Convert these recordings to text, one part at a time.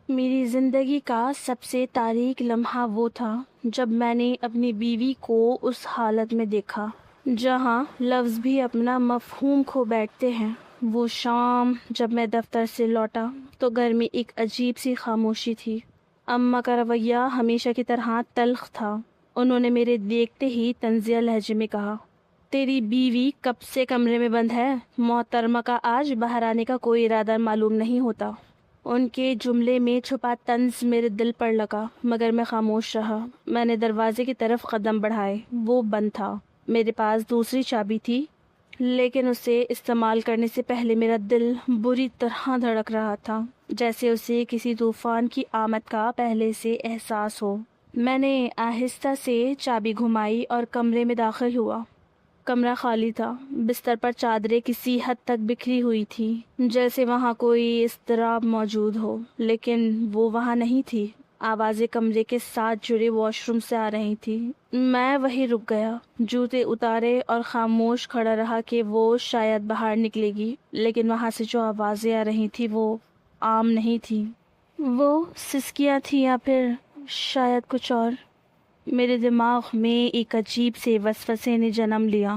میری زندگی کا سب سے تاریک لمحہ وہ تھا جب میں نے اپنی بیوی کو اس حالت میں دیکھا جہاں لفظ بھی اپنا مفہوم کھو بیٹھتے ہیں۔ وہ شام جب میں دفتر سے لوٹا تو گھر میں ایک عجیب سی خاموشی تھی۔ اماں کا رویہ ہمیشہ کی طرح تلخ تھا۔ انہوں نے میرے دیکھتے ہی طنزیہ لہجے میں کہا، تیری بیوی کب سے کمرے میں بند ہے؟ محترمہ کا آج باہر آنے کا کوئی ارادہ معلوم نہیں ہوتا۔ ان کے جملے میں چھپا طنز میرے دل پر لگا، مگر میں خاموش رہا۔ میں نے دروازے کی طرف قدم بڑھائے، وہ بند تھا۔ میرے پاس دوسری چابی تھی، لیکن اسے استعمال کرنے سے پہلے میرا دل بری طرح دھڑک رہا تھا، جیسے اسے کسی طوفان کی آمد کا پہلے سے احساس ہو۔ میں نے آہستہ سے چابی گھمائی اور کمرے میں داخل ہوا۔ کمرہ خالی تھا، بستر پر چادریں کسی حد تک بکھری ہوئی تھی، جیسے وہاں کوئی اضطراب موجود ہو، لیکن وہ وہاں نہیں تھی۔ آوازیں کمرے کے ساتھ جڑے واش روم سے آ رہی تھی۔ میں وہیں رک گیا، جوتے اتارے اور خاموش کھڑا رہا کہ وہ شاید باہر نکلے گی، لیکن وہاں سے جو آوازیں آ رہی تھی وہ عام نہیں تھی۔ وہ سسکیاں تھی یا پھر شاید کچھ اور۔ میرے دماغ میں ایک عجیب سے وسوسے نے جنم لیا۔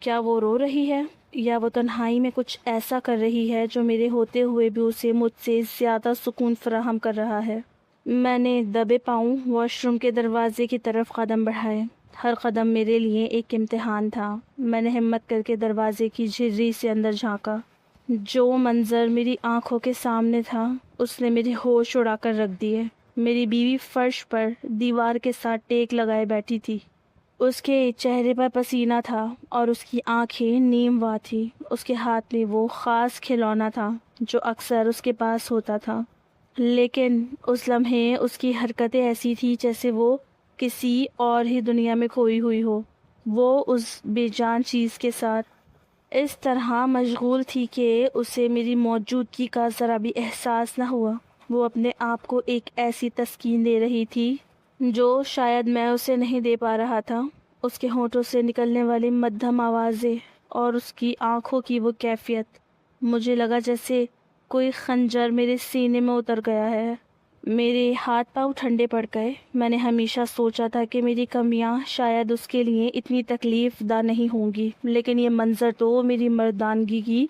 کیا وہ رو رہی ہے، یا وہ تنہائی میں کچھ ایسا کر رہی ہے جو میرے ہوتے ہوئے بھی اسے مجھ سے زیادہ سکون فراہم کر رہا ہے؟ میں نے دبے پاؤں واش روم کے دروازے کی طرف قدم بڑھائے۔ ہر قدم میرے لیے ایک امتحان تھا۔ میں نے ہمت کر کے دروازے کی جھرری سے اندر جھانکا۔ جو منظر میری آنکھوں کے سامنے تھا اس نے میرے ہوش اڑا کر رکھ دیے۔ میری بیوی فرش پر دیوار کے ساتھ ٹیک لگائے بیٹھی تھی۔ اس کے چہرے پر پسینہ تھا اور اس کی آنکھیں نیم وا تھی۔ اس کے ہاتھ میں وہ خاص کھلونا تھا جو اکثر اس کے پاس ہوتا تھا، لیکن اس لمحے اس کی حرکتیں ایسی تھی جیسے وہ کسی اور ہی دنیا میں کھوئی ہوئی ہو۔ وہ اس بے جان چیز کے ساتھ اس طرح مشغول تھی کہ اسے میری موجودگی کا ذرا بھی احساس نہ ہوا۔ وہ اپنے آپ کو ایک ایسی تسکین دے رہی تھی جو شاید میں اسے نہیں دے پا رہا تھا۔ اس کے ہونٹوں سے نکلنے والی مدھم آوازیں اور اس کی آنکھوں کی وہ کیفیت، مجھے لگا جیسے کوئی خنجر میرے سینے میں اتر گیا ہے۔ میرے ہاتھ پاؤں ٹھنڈے پڑ گئے۔ میں نے ہمیشہ سوچا تھا کہ میری کمیاں شاید اس کے لیے اتنی تکلیف دہ نہیں ہوں گی، لیکن یہ منظر تو میری مردانگی کی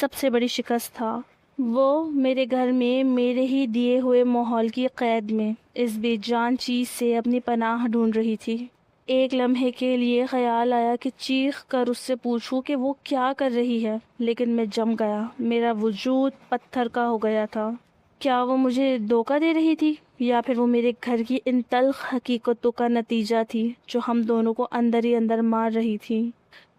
سب سے بڑی شکست تھا۔ وہ میرے گھر میں میرے ہی دیے ہوئے ماحول کی قید میں اس بے جان چیز سے اپنی پناہ ڈھونڈ رہی تھی۔ ایک لمحے کے لیے خیال آیا کہ چیخ کر اس سے پوچھوں کہ وہ کیا کر رہی ہے، لیکن میں جم گیا۔ میرا وجود پتھر کا ہو گیا تھا۔ کیا وہ مجھے دھوکہ دے رہی تھی، یا پھر وہ میرے گھر کی ان تلخ حقیقتوں کا نتیجہ تھی جو ہم دونوں کو اندر ہی اندر مار رہی تھی؟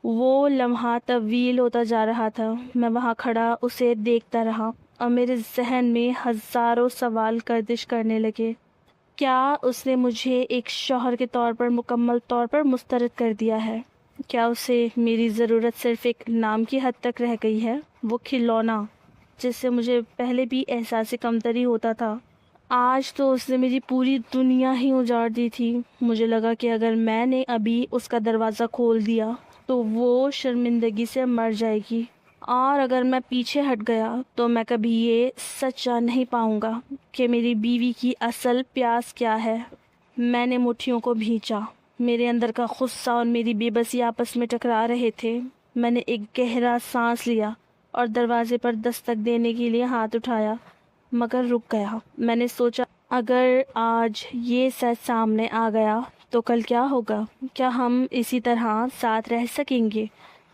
وہ لمحہ طویل ہوتا جا رہا تھا۔ میں وہاں کھڑا اسے دیکھتا رہا اور میرے ذہن میں ہزاروں سوال گردش کرنے لگے۔ کیا اس نے مجھے ایک شوہر کے طور پر مکمل طور پر مسترد کر دیا ہے؟ کیا اسے میری ضرورت صرف ایک نام کی حد تک رہ گئی ہے؟ وہ کھلونا جس سے مجھے پہلے بھی احساس کمتری ہوتا تھا، آج تو اس نے میری پوری دنیا ہی اجاڑ دی تھی۔ مجھے لگا کہ اگر میں نے ابھی اس کا دروازہ کھول دیا تو وہ شرمندگی سے مر جائے گی، اور اگر میں پیچھے ہٹ گیا تو میں کبھی یہ سچ جان نہیں پاؤں گا کہ میری بیوی کی اصل پیاس کیا ہے۔ میں نے مٹھیوں کو بھینچا۔ میرے اندر کا غصہ اور میری بے بسی آپس میں ٹکرا رہے تھے۔ میں نے ایک گہرا سانس لیا اور دروازے پر دستک دینے کے لیے ہاتھ اٹھایا، مگر رک گیا۔ میں نے سوچا، اگر آج یہ سچ سامنے آ گیا تو کل کیا ہوگا؟ کیا ہم اسی طرح ساتھ رہ سکیں گے،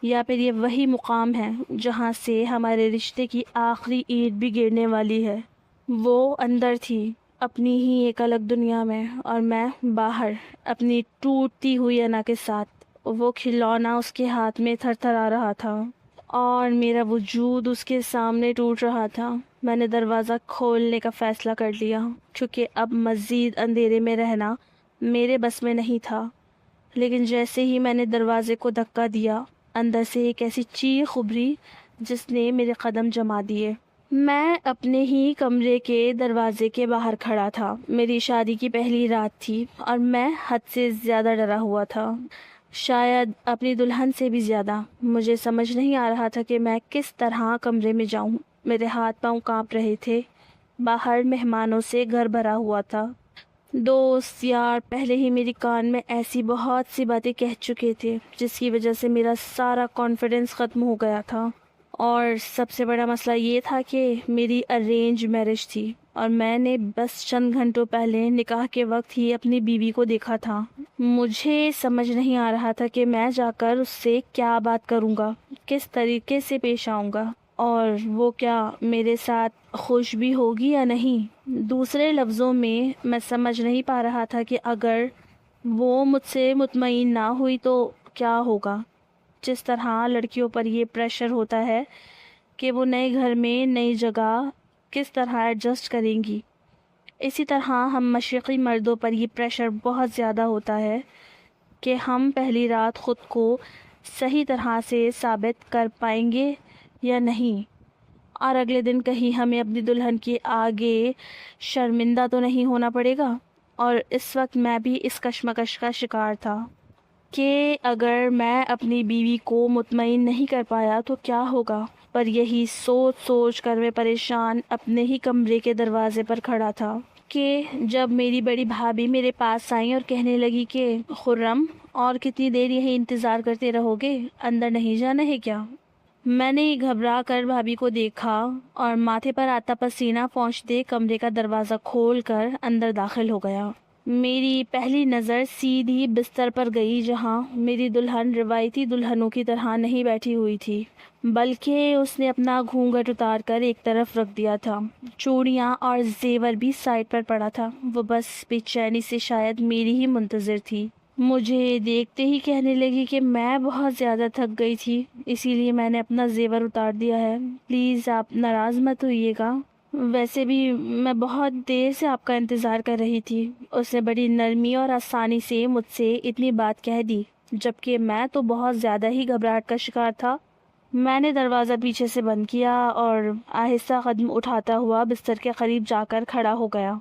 یا پھر یہ وہی مقام ہے جہاں سے ہمارے رشتے کی آخری اینٹ بھی گرنے والی ہے؟ وہ اندر تھی اپنی ہی ایک الگ دنیا میں، اور میں باہر اپنی ٹوٹتی ہوئی انا کے ساتھ۔ وہ کھلونا اس کے ہاتھ میں تھر تھرا رہا تھا اور میرا وجود اس کے سامنے ٹوٹ رہا تھا۔ میں نے دروازہ کھولنے کا فیصلہ کر لیا، کیونکہ اب مزید اندھیرے میں رہنا میرے بس میں نہیں تھا۔ لیکن جیسے ہی میں نے دروازے کو دھکا دیا، اندر سے ایک ایسی چیخ ابھری جس نے میرے قدم جما دیے۔ میں اپنے ہی کمرے کے دروازے کے باہر کھڑا تھا۔ میری شادی کی پہلی رات تھی اور میں حد سے زیادہ ڈرا ہوا تھا، شاید اپنی دلہن سے بھی زیادہ۔ مجھے سمجھ نہیں آ رہا تھا کہ میں کس طرح کمرے میں جاؤں۔ میرے ہاتھ پاؤں کانپ رہے تھے۔ باہر مہمانوں سے گھر بھرا ہوا تھا۔ دوست یار پہلے ہی میری کان میں ایسی بہت سی باتیں کہہ چکے تھے جس کی وجہ سے میرا سارا کانفیڈنس ختم ہو گیا تھا، اور سب سے بڑا مسئلہ یہ تھا کہ میری ارینج میرج تھی اور میں نے بس چند گھنٹوں پہلے نکاح کے وقت ہی اپنی بیوی کو دیکھا تھا۔ مجھے سمجھ نہیں آ رہا تھا کہ میں جا کر اس سے کیا بات کروں گا، کس طریقے سے پیش آؤں گا، اور وہ کیا میرے ساتھ خوش بھی ہوگی یا نہیں۔ دوسرے لفظوں میں سمجھ نہیں پا رہا تھا کہ اگر وہ مجھ سے مطمئن نہ ہوئی تو کیا ہوگا۔ جس طرح لڑکیوں پر یہ پریشر ہوتا ہے کہ وہ نئے گھر میں نئی جگہ کس طرح ایڈجسٹ کریں گی، اسی طرح ہم مشرقی مردوں پر یہ پریشر بہت زیادہ ہوتا ہے کہ ہم پہلی رات خود کو صحیح طرح سے ثابت کر پائیں گے یا نہیں، اور اگلے دن کہیں ہمیں اپنی دلہن کے آگے شرمندہ تو نہیں ہونا پڑے گا۔ اور اس وقت میں بھی اس کشمکش کا شکار تھا کہ اگر میں اپنی بیوی کو مطمئن نہیں کر پایا تو کیا ہوگا، پر یہی سوچ سوچ کر میں پریشان اپنے ہی کمرے کے دروازے پر کھڑا تھا کہ جب میری بڑی بھابھی میرے پاس آئیں اور کہنے لگی کہ خرم، اور کتنی دیر یہیں انتظار کرتے رہو گے، اندر نہیں جانا ہے کیا؟ میں نے گھبرا کر بھابھی کو دیکھا اور ماتھے پر آتا پسینہ پہنچتے کمرے کا دروازہ کھول کر اندر داخل ہو گیا۔ میری پہلی نظر سیدھی بستر پر گئی جہاں میری دلہن روایتی دلہنوں کی طرح نہیں بیٹھی ہوئی تھی، بلکہ اس نے اپنا گھونگھٹ اتار کر ایک طرف رکھ دیا تھا۔ چوڑیاں اور زیور بھی سائڈ پر پڑا تھا۔ وہ بس بے چینی سے شاید میری ہی منتظر تھی۔ مجھے دیکھتے ہی کہنے لگی کہ میں بہت زیادہ تھک گئی تھی، اسی لیے میں نے اپنا زیور اتار دیا ہے، پلیز آپ ناراض مت ہوئیے گا، ویسے بھی میں بہت دیر سے آپ کا انتظار کر رہی تھی۔ اس نے بڑی نرمی اور آسانی سے مجھ سے اتنی بات کہہ دی، جبکہ میں تو بہت زیادہ ہی گھبراہٹ کا شکار تھا۔ میں نے دروازہ پیچھے سے بند کیا اور آہستہ قدم اٹھاتا ہوا بستر کے قریب جا کر کھڑا ہو گیا۔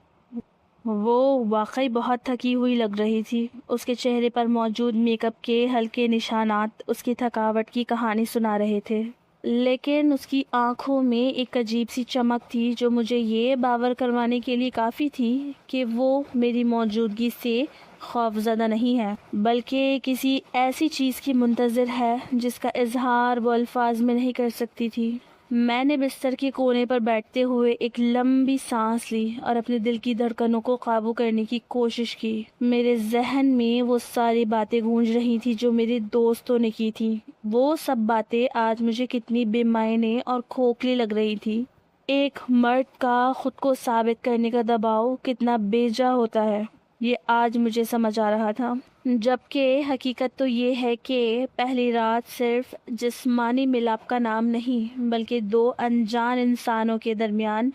وہ واقعی بہت تھکی ہوئی لگ رہی تھی۔ اس کے چہرے پر موجود میک اپ کے ہلکے نشانات اس کی تھکاوٹ کی کہانی سنا رہے تھے، لیکن اس کی آنکھوں میں ایک عجیب سی چمک تھی جو مجھے یہ باور کروانے کے لیے کافی تھی کہ وہ میری موجودگی سے خوفزدہ نہیں ہے، بلکہ کسی ایسی چیز کی منتظر ہے جس کا اظہار وہ الفاظ میں نہیں کر سکتی تھی۔ میں نے بستر کے کونے پر بیٹھتے ہوئے ایک لمبی سانس لی اور اپنے دل کی دھڑکنوں کو قابو کرنے کی کوشش کی۔ میرے ذہن میں وہ ساری باتیں گونج رہی تھی جو میرے دوستوں نے کی تھی۔ وہ سب باتیں آج مجھے کتنی بے معنی اور کھوکھلی لگ رہی تھی۔ ایک مرد کا خود کو ثابت کرنے کا دباؤ کتنا بیجا ہوتا ہے، یہ آج مجھے سمجھ آ رہا تھا، جبکہ حقیقت تو یہ ہے کہ پہلی رات صرف جسمانی ملاپ کا نام نہیں، بلکہ دو انجان انسانوں کے درمیان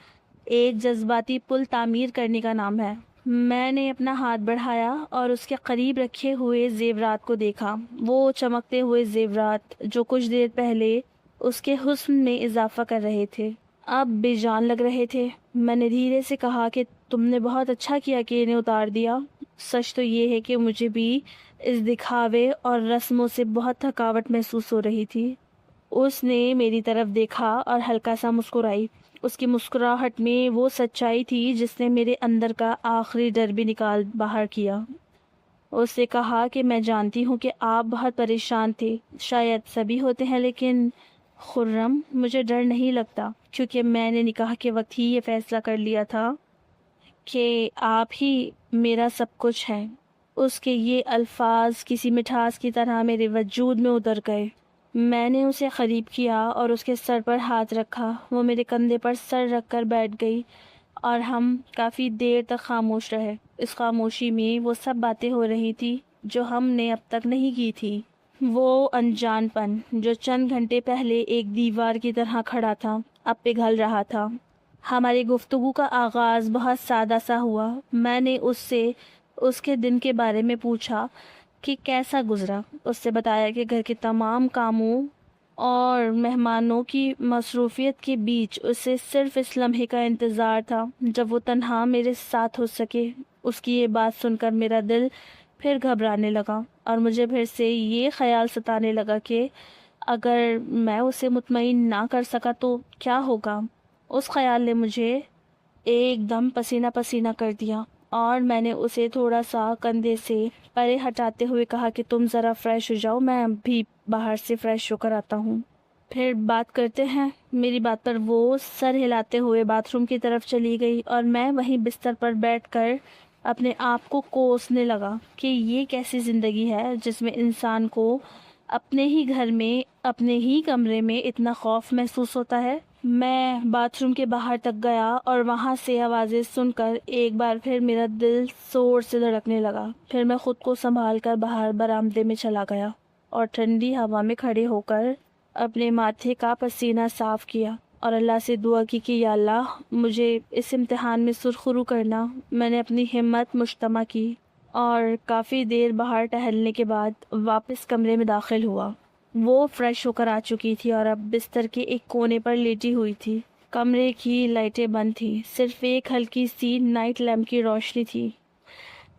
ایک جذباتی پل تعمیر کرنے کا نام ہے۔ میں نے اپنا ہاتھ بڑھایا اور اس کے قریب رکھے ہوئے زیورات کو دیکھا، وہ چمکتے ہوئے زیورات جو کچھ دیر پہلے اس کے حسن میں اضافہ کر رہے تھے، اب بے جان لگ رہے تھے۔ میں نے دھیرے سے کہا کہ تم نے بہت اچھا کیا کہ انہیں اتار دیا۔ سچ تو یہ ہے کہ مجھے بھی اس دکھاوے اور رسموں سے بہت تھکاوٹ محسوس ہو رہی تھی۔ اس نے میری طرف دیکھا اور ہلکا سا مسکرائی۔ اس کی مسکراہٹ میں وہ سچائی تھی جس نے میرے اندر کا آخری ڈر بھی نکال باہر کیا۔ اس نے کہا کہ میں جانتی ہوں کہ آپ بہت پریشان تھے، شاید سبھی ہوتے ہیں، لیکن خرم مجھے ڈر نہیں لگتا، کیونکہ میں نے نکاح کے وقت ہی یہ فیصلہ کر لیا تھا کہ آپ ہی میرا سب کچھ ہے۔ اس کے یہ الفاظ کسی مٹھاس کی طرح میرے وجود میں اتر گئے۔ میں نے اسے قریب کیا اور اس کے سر پر ہاتھ رکھا۔ وہ میرے کندھے پر سر رکھ کر بیٹھ گئی اور ہم کافی دیر تک خاموش رہے۔ اس خاموشی میں وہ سب باتیں ہو رہی تھی جو ہم نے اب تک نہیں کی تھی۔ وہ انجان پن جو چند گھنٹے پہلے ایک دیوار کی طرح کھڑا تھا، اب پگھل رہا تھا۔ ہماری گفتگو کا آغاز بہت سادہ سا ہوا۔ میں نے اس سے اس کے دن کے بارے میں پوچھا کہ کیسا گزرا۔ اس سے بتایا کہ گھر کے تمام کاموں اور مہمانوں کی مصروفیت کے بیچ اسے صرف اس لمحے کا انتظار تھا جب وہ تنہا میرے ساتھ ہو سکے۔ اس کی یہ بات سن کر میرا دل پھر گھبرانے لگا اور مجھے پھر سے یہ خیال ستانے لگا کہ اگر میں اسے مطمئن نہ کر سکا تو کیا ہوگا۔ اس خیال نے مجھے ایک دم پسینہ پسینہ کر دیا اور میں نے اسے تھوڑا سا کندھے سے پرے ہٹاتے ہوئے کہا کہ تم ذرا فریش ہو جاؤ، میں بھی باہر سے فریش ہو کر آتا ہوں، پھر بات کرتے ہیں۔ میری بات پر وہ سر ہلاتے ہوئے باتھ روم کی طرف چلی گئی اور میں وہیں بستر پر بیٹھ کر اپنے آپ کو کوسنے لگا کہ یہ کیسی زندگی ہے جس میں انسان کو اپنے ہی گھر میں، اپنے ہی کمرے میں اتنا خوف محسوس ہوتا ہے۔ میں باتھ روم کے باہر تک گیا اور وہاں سے آوازیں سن کر ایک بار پھر میرا دل زور سے دھڑکنے لگا۔ پھر میں خود کو سنبھال کر باہر برآمدے میں چلا گیا اور ٹھنڈی ہوا میں کھڑے ہو کر اپنے ماتھے کا پسینہ صاف کیا اور اللہ سے دعا کی کہ یا اللہ مجھے اس امتحان میں سرخرو کرنا۔ میں نے اپنی ہمت مجتمع کی اور کافی دیر باہر ٹہلنے کے بعد واپس کمرے میں داخل ہوا۔ وہ فریش ہو کر آ چکی تھی اور اب بستر کے ایک کونے پر لیٹی ہوئی تھی۔ کمرے کی لائٹیں بند تھی، صرف ایک ہلکی سی نائٹ لیمپ کی روشنی تھی۔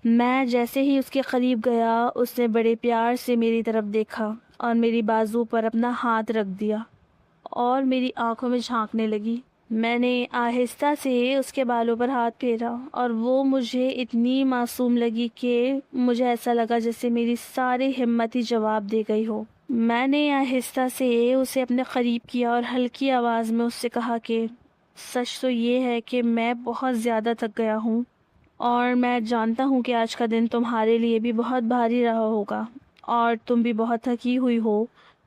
میں جیسے ہی اس کے قریب گیا، اس نے بڑے پیار سے میری طرف دیکھا اور میری بازو پر اپنا ہاتھ رکھ دیا اور میری آنکھوں میں جھانکنے لگی۔ میں نے آہستہ سے اس کے بالوں پر ہاتھ پھیرا اور وہ مجھے اتنی معصوم لگی کہ مجھے ایسا لگا جیسے میری ساری ہمت ہی جواب دے گئی ہو۔ میں نے آہستہ سے اسے اپنے قریب کیا اور ہلکی آواز میں اس سے کہا کہ سچ تو یہ ہے کہ میں بہت زیادہ تھک گیا ہوں اور میں جانتا ہوں کہ آج کا دن تمہارے لیے بھی بہت بھاری رہا ہوگا اور تم بھی بہت تھکی ہوئی ہو،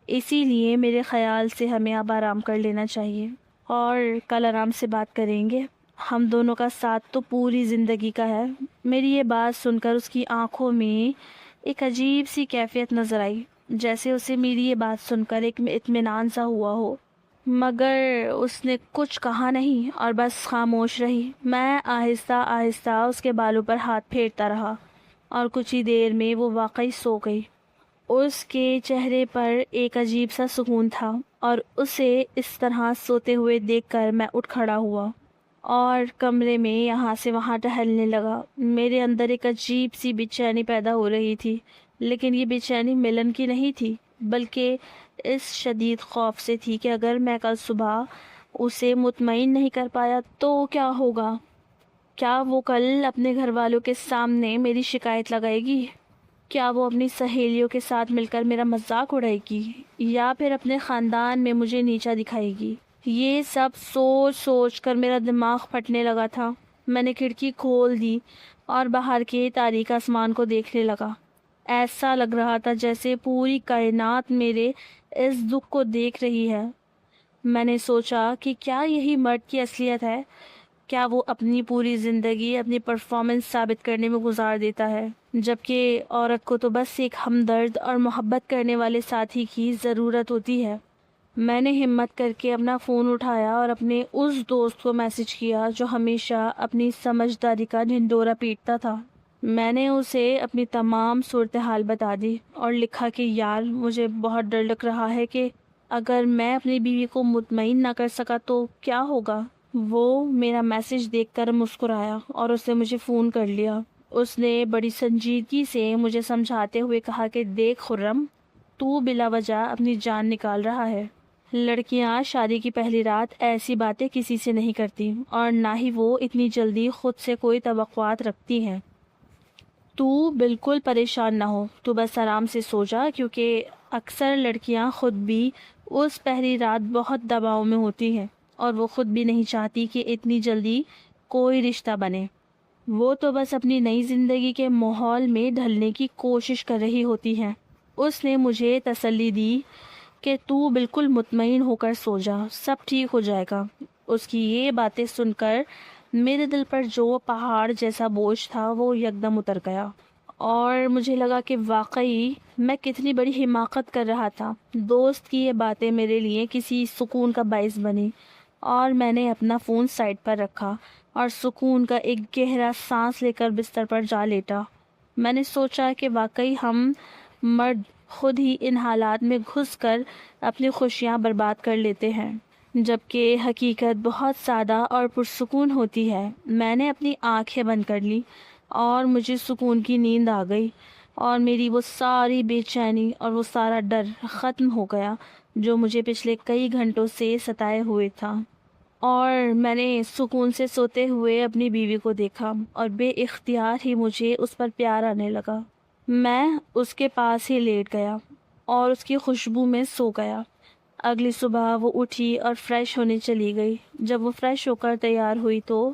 اسی لیے میرے خیال سے ہمیں اب آرام کر لینا چاہیے اور کل آرام سے بات کریں گے۔ ہم دونوں کا ساتھ تو پوری زندگی کا ہے۔ میری یہ بات سن کر اس کی آنکھوں میں ایک عجیب سی کیفیت نظر آئی، جیسے اسے میری یہ بات سن کر ایک اطمینان سا ہوا ہو، مگر اس نے کچھ کہا نہیں اور بس خاموش رہی۔ میں آہستہ آہستہ اس کے بالوں پر ہاتھ پھیرتا رہا اور کچھ ہی دیر میں وہ واقعی سو گئی۔ اس کے چہرے پر ایک عجیب سا سکون تھا اور اسے اس طرح سوتے ہوئے دیکھ کر میں اٹھ کھڑا ہوا اور کمرے میں یہاں سے وہاں ٹہلنے لگا۔ میرے اندر ایک عجیب سی بے چینی پیدا ہو رہی تھی، لیکن یہ بے چینی ملن کی نہیں تھی، بلکہ اس شدید خوف سے تھی کہ اگر میں کل صبح اسے مطمئن نہیں کر پایا تو کیا ہوگا؟ کیا وہ کل اپنے گھر والوں کے سامنے میری شکایت لگائے گی؟ کیا وہ اپنی سہیلیوں کے ساتھ مل کر میرا مذاق اڑائے گی یا پھر اپنے خاندان میں مجھے نیچا دکھائے گی؟ یہ سب سوچ سوچ کر میرا دماغ پھٹنے لگا تھا۔ میں نے کھڑکی کھول دی اور باہر کے تاریک آسمان کو دیکھنے لگا۔ ایسا لگ رہا تھا جیسے پوری کائنات میرے اس دکھ کو دیکھ رہی ہے۔ میں نے سوچا کہ کیا یہی مرد کی اصلیت ہے؟ کیا وہ اپنی پوری زندگی اپنی پرفارمنس ثابت کرنے میں گزار دیتا ہے، جبکہ عورت کو تو بس ایک ہمدرد اور محبت کرنے والے ساتھی کی ضرورت ہوتی ہے؟ میں نے ہمت کر کے اپنا فون اٹھایا اور اپنے اس دوست کو میسج کیا جو ہمیشہ اپنی سمجھداری کا ڈھنڈورا پیٹتا تھا۔ میں نے اسے اپنی تمام صورتحال بتا دی اور لکھا کہ یار مجھے بہت ڈر لگ رہا ہے کہ اگر میں اپنی بیوی کو مطمئن نہ کر سکا تو کیا ہوگا۔ وہ میرا میسج دیکھ کر مسکرایا اور اس نے مجھے فون کر لیا۔ اس نے بڑی سنجیدگی سے مجھے سمجھاتے ہوئے کہا کہ دیکھ خرم، تو بلا وجہ اپنی جان نکال رہا ہے۔ لڑکیاں شادی کی پہلی رات ایسی باتیں کسی سے نہیں کرتی اور نہ ہی وہ اتنی جلدی خود سے کوئی توقعات رکھتی ہیں۔ تو بالکل پریشان نہ ہو، تو بس آرام سے سو جا، کیونکہ اکثر لڑکیاں خود بھی اس پہلی رات بہت دباؤ میں ہوتی ہیں اور وہ خود بھی نہیں چاہتی کہ اتنی جلدی کوئی رشتہ بنے۔ وہ تو بس اپنی نئی زندگی کے ماحول میں ڈھلنے کی کوشش کر رہی ہوتی ہیں۔ اس نے مجھے تسلی دی کہ تو بالکل مطمئن ہو کر سو جا، سب ٹھیک ہو جائے گا۔ اس کی یہ باتیں سن کر میرے دل پر جو پہاڑ جیسا بوجھ تھا وہ یکدم اتر گیا اور مجھے لگا کہ واقعی میں کتنی بڑی حماقت کر رہا تھا۔ دوست کی یہ باتیں میرے لیے کسی سکون کا باعث بنی اور میں نے اپنا فون سائڈ پر رکھا اور سکون کا ایک گہرا سانس لے کر بستر پر جا لیٹا۔ میں نے سوچا کہ واقعی ہم مرد خود ہی ان حالات میں گھس کر اپنی خوشیاں برباد کر لیتے ہیں، جبکہ حقیقت بہت سادہ اور پرسکون ہوتی ہے۔ میں نے اپنی آنکھیں بند کر لی اور مجھے سکون کی نیند آ گئی اور میری وہ ساری بے چینی اور وہ سارا ڈر ختم ہو گیا جو مجھے پچھلے کئی گھنٹوں سے ستائے ہوئے تھا۔ اور میں نے سکون سے سوتے ہوئے اپنی بیوی کو دیکھا اور بے اختیار ہی مجھے اس پر پیار آنے لگا۔ میں اس کے پاس ہی لیٹ گیا اور اس کی خوشبو میں سو گیا۔ اگلی صبح وہ اٹھی اور فریش ہونے چلی گئی۔ جب وہ فریش ہو کر تیار ہوئی تو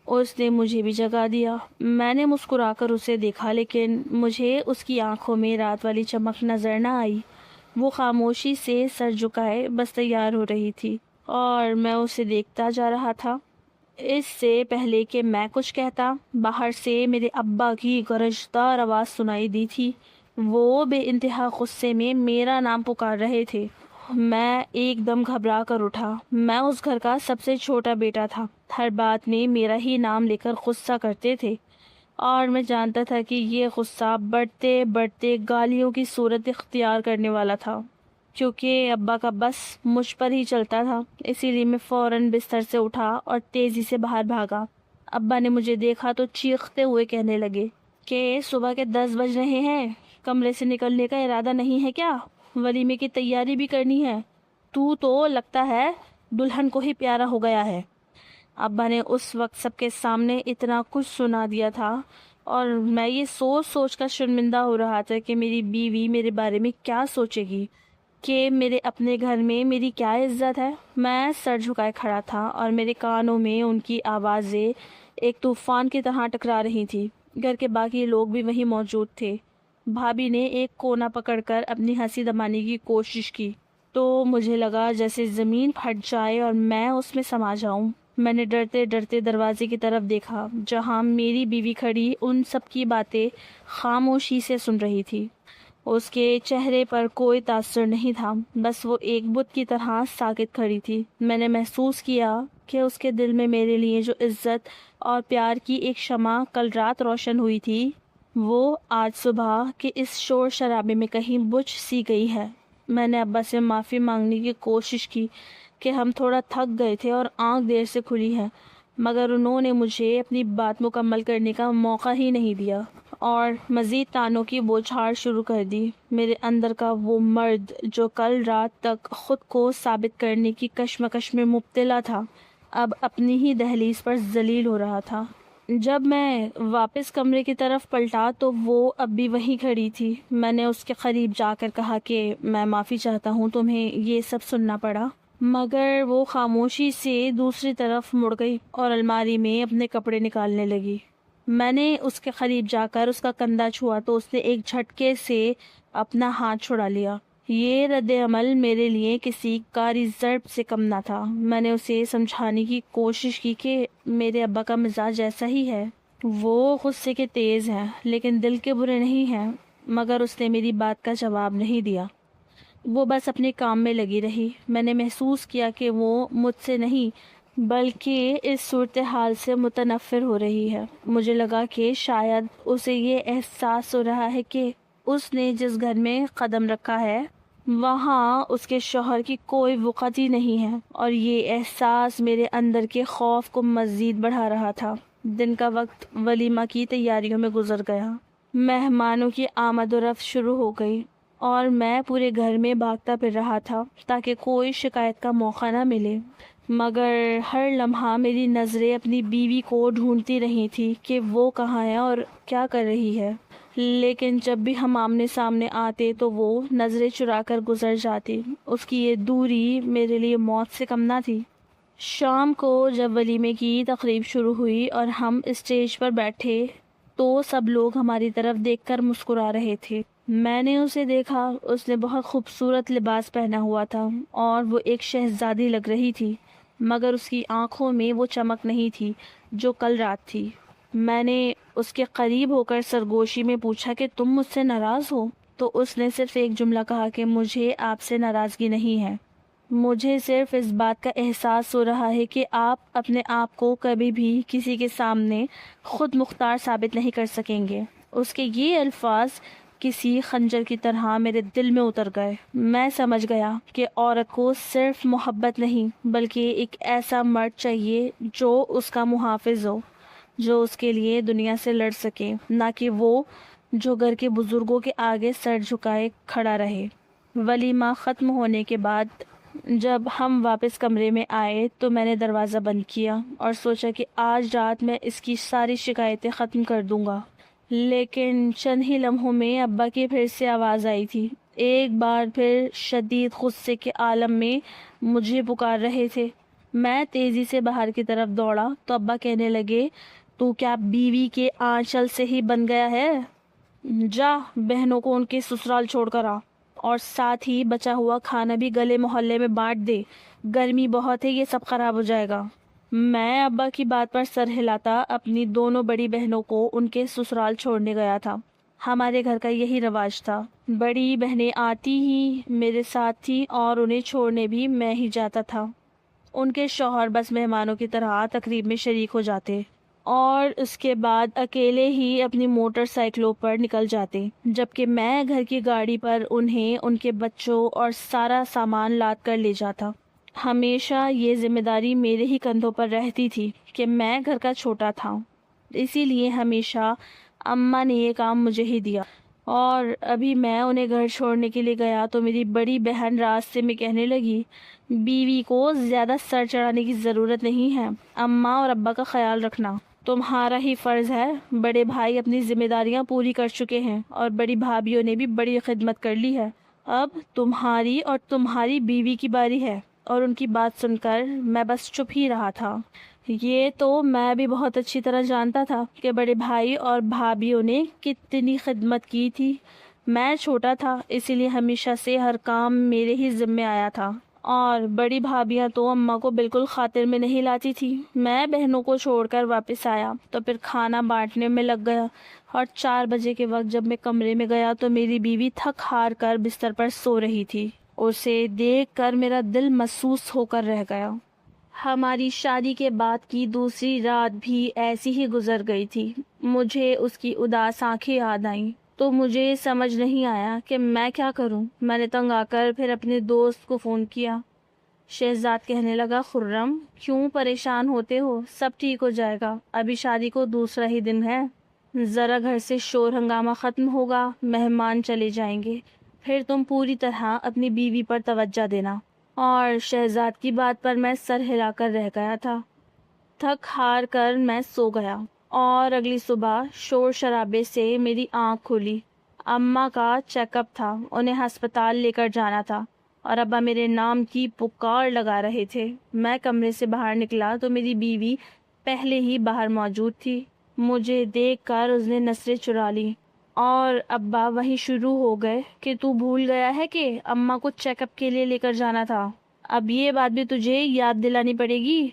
اس نے مجھے بھی جگا دیا۔ میں نے مسکرا کر اسے دیکھا، لیکن مجھے اس کی آنکھوں میں رات والی چمک نظر نہ آئی۔ وہ خاموشی سے سر جھکائے بس تیار ہو رہی تھی اور میں اسے دیکھتا جا رہا تھا۔ اس سے پہلے کہ میں کچھ کہتا، باہر سے میرے ابا کی گرجدار آواز سنائی دی تھی۔ وہ بے انتہا غصے میں میرا نام پکار رہے تھے۔ میں ایک دم گھبرا کر اٹھا۔ میں اس گھر کا سب سے چھوٹا بیٹا تھا۔ ہر بات میں میرا ہی نام لے کر غصہ کرتے تھے اور میں جانتا تھا کہ یہ غصہ بڑھتے بڑھتے گالیوں کی صورت اختیار کرنے والا تھا۔ کیونکہ ابا کا بس مجھ پر ہی چلتا تھا، اسی لیے میں فوراً بستر سے اٹھا اور تیزی سے باہر بھاگا۔ ابا نے مجھے دیکھا تو چیختے ہوئے کہنے لگے کہ صبح کے 10 بج رہے ہیں، کمرے سے نکلنے کا ارادہ نہیں ہے کیا؟ ولیمے کی تیاری بھی کرنی ہے۔ تو لگتا ہے دلہن کو ہی پیارا ہو گیا ہے۔ ابا نے اس وقت سب کے سامنے اتنا کچھ سنا دیا تھا اور میں یہ سوچ سوچ کر شرمندہ ہو رہا تھا کہ میری بیوی میرے بارے میں کیا سوچے گی، کہ میرے اپنے گھر میں میری کیا عزت ہے۔ میں سر جھکائے کھڑا تھا اور میرے کانوں میں ان کی آوازیں ایک طوفان کی طرح ٹکرا رہی تھی۔ گھر کے باقی لوگ بھی وہیں موجود تھے۔ بھابھی نے ایک کونا پکڑ کر اپنی ہنسی دبانے کی کوشش کی تو مجھے لگا جیسے زمین پھٹ جائے اور میں اس میں سما جاؤں۔ میں نے ڈرتے ڈرتے دروازے کی طرف دیکھا جہاں میری بیوی کھڑی ان سب کی باتیں خاموشی سے سن رہی تھی۔ اس کے چہرے پر کوئی تاثر نہیں تھا، بس وہ ایک بت کی طرح ساکت کھڑی تھی۔ میں نے محسوس کیا کہ اس کے دل میں میرے لیے جو عزت اور پیار کی ایک شمع کل رات روشن ہوئی تھی، وہ آج صبح کے اس شور شرابے میں کہیں بجھ سی گئی ہے۔ میں نے ابا سے معافی مانگنے کی کوشش کی کہ ہم تھوڑا تھک گئے تھے اور آنکھ دیر سے کھلی ہے، مگر انہوں نے مجھے اپنی بات مکمل کرنے کا موقع ہی نہیں دیا اور مزید تانوں کی بوچھاڑ شروع کر دی۔ میرے اندر کا وہ مرد جو کل رات تک خود کو ثابت کرنے کی کشمکش میں مبتلا تھا، اب اپنی ہی دہلیز پر ذلیل ہو رہا تھا۔ جب میں واپس کمرے کی طرف پلٹا تو وہ اب بھی وہیں کھڑی تھی۔ میں نے اس کے قریب جا کر کہا کہ میں معافی چاہتا ہوں، تمہیں یہ سب سننا پڑا، مگر وہ خاموشی سے دوسری طرف مڑ گئی اور الماری میں اپنے کپڑے نکالنے لگی۔ میں نے اس کے قریب جا کر اس کا کندھا چھوا تو اس نے ایک جھٹکے سے اپنا ہاتھ چھڑا لیا۔ یہ رد عمل میرے لیے کسی کاری ضرب سے کم نہ تھا۔ میں نے اسے سمجھانے کی کوشش کی کہ میرے ابا کا مزاج ایسا ہی ہے، وہ غصے کے تیز ہیں لیکن دل کے برے نہیں ہیں، مگر اس نے میری بات کا جواب نہیں دیا۔ وہ بس اپنے کام میں لگی رہی۔ میں نے محسوس کیا کہ وہ مجھ سے نہیں بلکہ اس صورتحال سے متنفر ہو رہی ہے۔ مجھے لگا کہ شاید اسے یہ احساس ہو رہا ہے کہ اس نے جس گھر میں قدم رکھا ہے وہاں اس کے شوہر کی کوئی وقت ہی نہیں ہے، اور یہ احساس میرے اندر کے خوف کو مزید بڑھا رہا تھا۔ دن کا وقت ولیمہ کی تیاریوں میں گزر گیا۔ مہمانوں کی آمد و رفت شروع ہو گئی اور میں پورے گھر میں بھاگتا پھر رہا تھا تاکہ کوئی شکایت کا موقع نہ ملے، مگر ہر لمحہ میری نظریں اپنی بیوی کو ڈھونڈتی رہی تھی کہ وہ کہاں ہے اور کیا کر رہی ہے، لیکن جب بھی ہم آمنے سامنے آتے تو وہ نظریں چرا کر گزر جاتی۔ اس کی یہ دوری میرے لیے موت سے کم نہ تھی۔ شام کو جب ولیمے کی تقریب شروع ہوئی اور ہم اسٹیج پر بیٹھے تو سب لوگ ہماری طرف دیکھ کر مسکرا رہے تھے۔ میں نے اسے دیکھا، اس نے بہت خوبصورت لباس پہنا ہوا تھا اور وہ ایک شہزادی لگ رہی تھی، مگر اس کی آنکھوں میں وہ چمک نہیں تھی جو کل رات تھی۔ میں نے اس کے قریب ہو کر سرگوشی میں پوچھا کہ تم مجھ سے ناراض ہو؟ تو اس نے صرف ایک جملہ کہا کہ مجھے آپ سے ناراضگی نہیں ہے، مجھے صرف اس بات کا احساس ہو رہا ہے کہ آپ اپنے آپ کو کبھی بھی کسی کے سامنے خود مختار ثابت نہیں کر سکیں گے۔ اس کے یہ الفاظ کسی خنجر کی طرح میرے دل میں اتر گئے۔ میں سمجھ گیا کہ عورت کو صرف محبت نہیں بلکہ ایک ایسا مرد چاہیے جو اس کا محافظ ہو، جو اس کے لیے دنیا سے لڑ سکے، نہ کہ وہ جو گھر کے بزرگوں کے آگے سر جھکائے کھڑا رہے۔ ولیمہ ختم ہونے کے بعد جب ہم واپس کمرے میں آئے تو میں نے دروازہ بند کیا اور سوچا کہ آج رات میں اس کی ساری شکایتیں ختم کر دوں گا، لیکن چند ہی لمحوں میں ابا کی پھر سے آواز آئی تھی۔ ایک بار پھر شدید غصے کے عالم میں مجھے پکار رہے تھے۔ میں تیزی سے باہر کی طرف دوڑا تو ابا کہنے لگے، تو کیا بیوی کے آنچل سے ہی بن گیا ہے؟ جا بہنوں کو ان کے سسرال چھوڑ کر آ، اور ساتھ ہی بچا ہوا کھانا بھی گلے محلے میں بانٹ دے، گرمی بہت ہے، یہ سب خراب ہو جائے گا۔ میں ابا کی بات پر سر ہلاتا اپنی دونوں بڑی بہنوں کو ان کے سسرال چھوڑنے گیا تھا۔ ہمارے گھر کا یہی رواج تھا، بڑی بہنیں آتی ہی میرے ساتھ تھی اور انہیں چھوڑنے بھی میں ہی جاتا تھا۔ ان کے شوہر بس مہمانوں کی طرح تقریب میں شریک ہو جاتے اور اس کے بعد اکیلے ہی اپنی موٹر سائیکلوں پر نکل جاتے، جبکہ میں گھر کی گاڑی پر انہیں، ان کے بچوں اور سارا سامان لاد کر لے جاتا۔ ہمیشہ یہ ذمہ داری میرے ہی کندھوں پر رہتی تھی کہ میں گھر کا چھوٹا تھا، اسی لیے ہمیشہ اماں نے یہ کام مجھے ہی دیا۔ اور ابھی میں انہیں گھر چھوڑنے کے لیے گیا تو میری بڑی بہن راستے میں کہنے لگی، بیوی کو زیادہ سر چڑھانے کی ضرورت نہیں ہے، اماں اور ابا کا خیال رکھنا تمہارا ہی فرض ہے۔ بڑے بھائی اپنی ذمہ داریاں پوری کر چکے ہیں اور بڑی بھابھیوں نے بھی بڑی خدمت کر لی ہے، اب تمہاری اور تمہاری بیوی کی باری ہے۔ اور ان کی بات سن کر میں بس چپ ہی رہا تھا۔ یہ تو میں بھی بہت اچھی طرح جانتا تھا کہ بڑے بھائی اور بھابھیوں نے کتنی خدمت کی تھی۔ میں چھوٹا تھا، اسی لیے ہمیشہ سے ہر کام میرے ہی ذمے آیا تھا، اور بڑی بھابیاں تو اماں کو بالکل خاطر میں نہیں لاتی تھی۔ میں بہنوں کو چھوڑ کر واپس آیا تو پھر کھانا بانٹنے میں لگ گیا، اور 4 بجے کے وقت جب میں کمرے میں گیا تو میری بیوی تھک ہار کر بستر پر سو رہی تھی۔ اسے دیکھ کر میرا دل محسوس ہو کر رہ گیا۔ ہماری شادی کے بعد کی دوسری رات بھی ایسی ہی گزر گئی تھی۔ مجھے اس کی اداس آنکھیں یاد آئیں تو مجھے سمجھ نہیں آیا کہ میں کیا کروں۔ میں نے تنگ آ کر پھر اپنے دوست کو فون کیا۔ شہزاد کہنے لگا، خرم کیوں پریشان ہوتے ہو، سب ٹھیک ہو جائے گا، ابھی شادی کو دوسرا ہی دن ہے، ذرا گھر سے شور ہنگامہ ختم ہوگا، مہمان چلے جائیں گے، پھر تم پوری طرح اپنی بیوی پر توجہ دینا۔ اور شہزاد کی بات پر میں سر ہلا کر رہ گیا تھا۔ تھک ہار کر میں سو گیا اور اگلی صبح شور شرابے سے میری آنکھ کھلی۔ اماں کا چیک اپ تھا، انہیں ہسپتال لے کر جانا تھا، اور ابا میرے نام کی پکار لگا رہے تھے۔ میں کمرے سے باہر نکلا تو میری بیوی پہلے ہی باہر موجود تھی۔ مجھے دیکھ کر اس نے نظریں چرا لی اور ابا وہی شروع ہو گئے کہ تو بھول گیا ہے کہ اماں کو چیک اپ کے لیے لے کر جانا تھا، اب یہ بات بھی تجھے یاد دلانی پڑے گی۔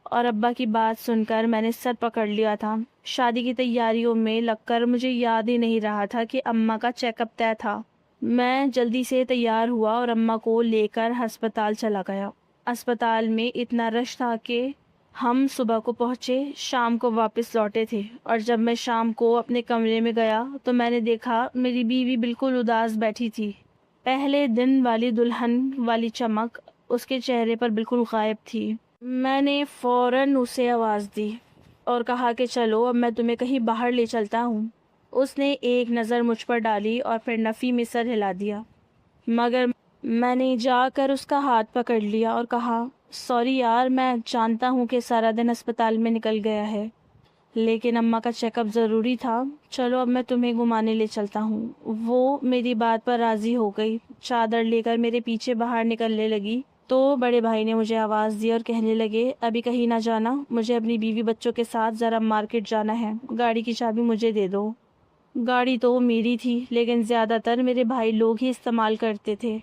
اور ابا کی بات سن کر میں نے سر پکڑ لیا تھا۔ شادی کی تیاریوں میں لگ کر مجھے یاد ہی نہیں رہا تھا کہ اماں کا چیک اپ طے تھا۔ میں جلدی سے تیار ہوا اور اماں کو لے کر ہسپتال چلا گیا۔ اسپتال میں اتنا رش تھا کہ ہم صبح کو پہنچے، شام کو واپس لوٹے تھے، اور جب میں شام کو اپنے کمرے میں گیا تو میں نے دیکھا میری بیوی بالکل اداس بیٹھی تھی۔ پہلے دن والی دلہن والی چمک اس کے چہرے پر بالکل غائب تھی۔ میں نے فوراً اسے آواز دی اور کہا کہ چلو اب میں تمہیں کہیں باہر لے چلتا ہوں۔ اس نے ایک نظر مجھ پر ڈالی اور پھر نفی میں سر ہلا دیا، مگر میں نے جا کر اس کا ہاتھ پکڑ لیا اور کہا، سوری یار، میں جانتا ہوں کہ سارا دن اسپتال میں نکل گیا ہے، لیکن اماں کا چیک اپ ضروری تھا، چلو اب میں تمہیں گھمانے لے چلتا ہوں۔ وہ میری بات پر راضی ہو گئی، چادر لے کر میرے پیچھے باہر نکلنے لگی تو بڑے بھائی نے مجھے آواز دی اور کہنے لگے، ابھی کہیں نہ جانا، مجھے اپنی بیوی بچوں کے ساتھ ذرا مارکیٹ جانا ہے، گاڑی کی چابی مجھے دے دو۔ گاڑی تو میری تھی، لیکن زیادہ تر میرے بھائی لوگ ہی استعمال کرتے تھے،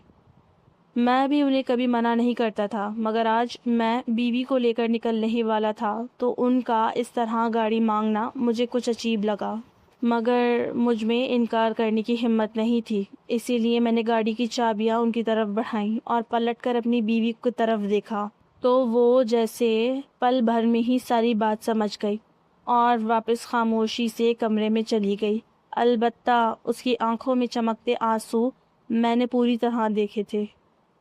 میں بھی انہیں کبھی منع نہیں کرتا تھا، مگر آج میں بیوی کو لے کر نکلنے ہی والا تھا تو ان کا اس طرح گاڑی مانگنا مجھے کچھ عجیب لگا، مگر مجھ میں انکار کرنے کی ہمت نہیں تھی، اسی لیے میں نے گاڑی کی چابیاں ان کی طرف بڑھائیں اور پلٹ کر اپنی بیوی کی طرف دیکھا تو وہ جیسے پل بھر میں ہی ساری بات سمجھ گئی اور واپس خاموشی سے کمرے میں چلی گئی۔ البتہ اس کی آنکھوں میں چمکتے آنسو میں نے پوری طرح دیکھے تھے۔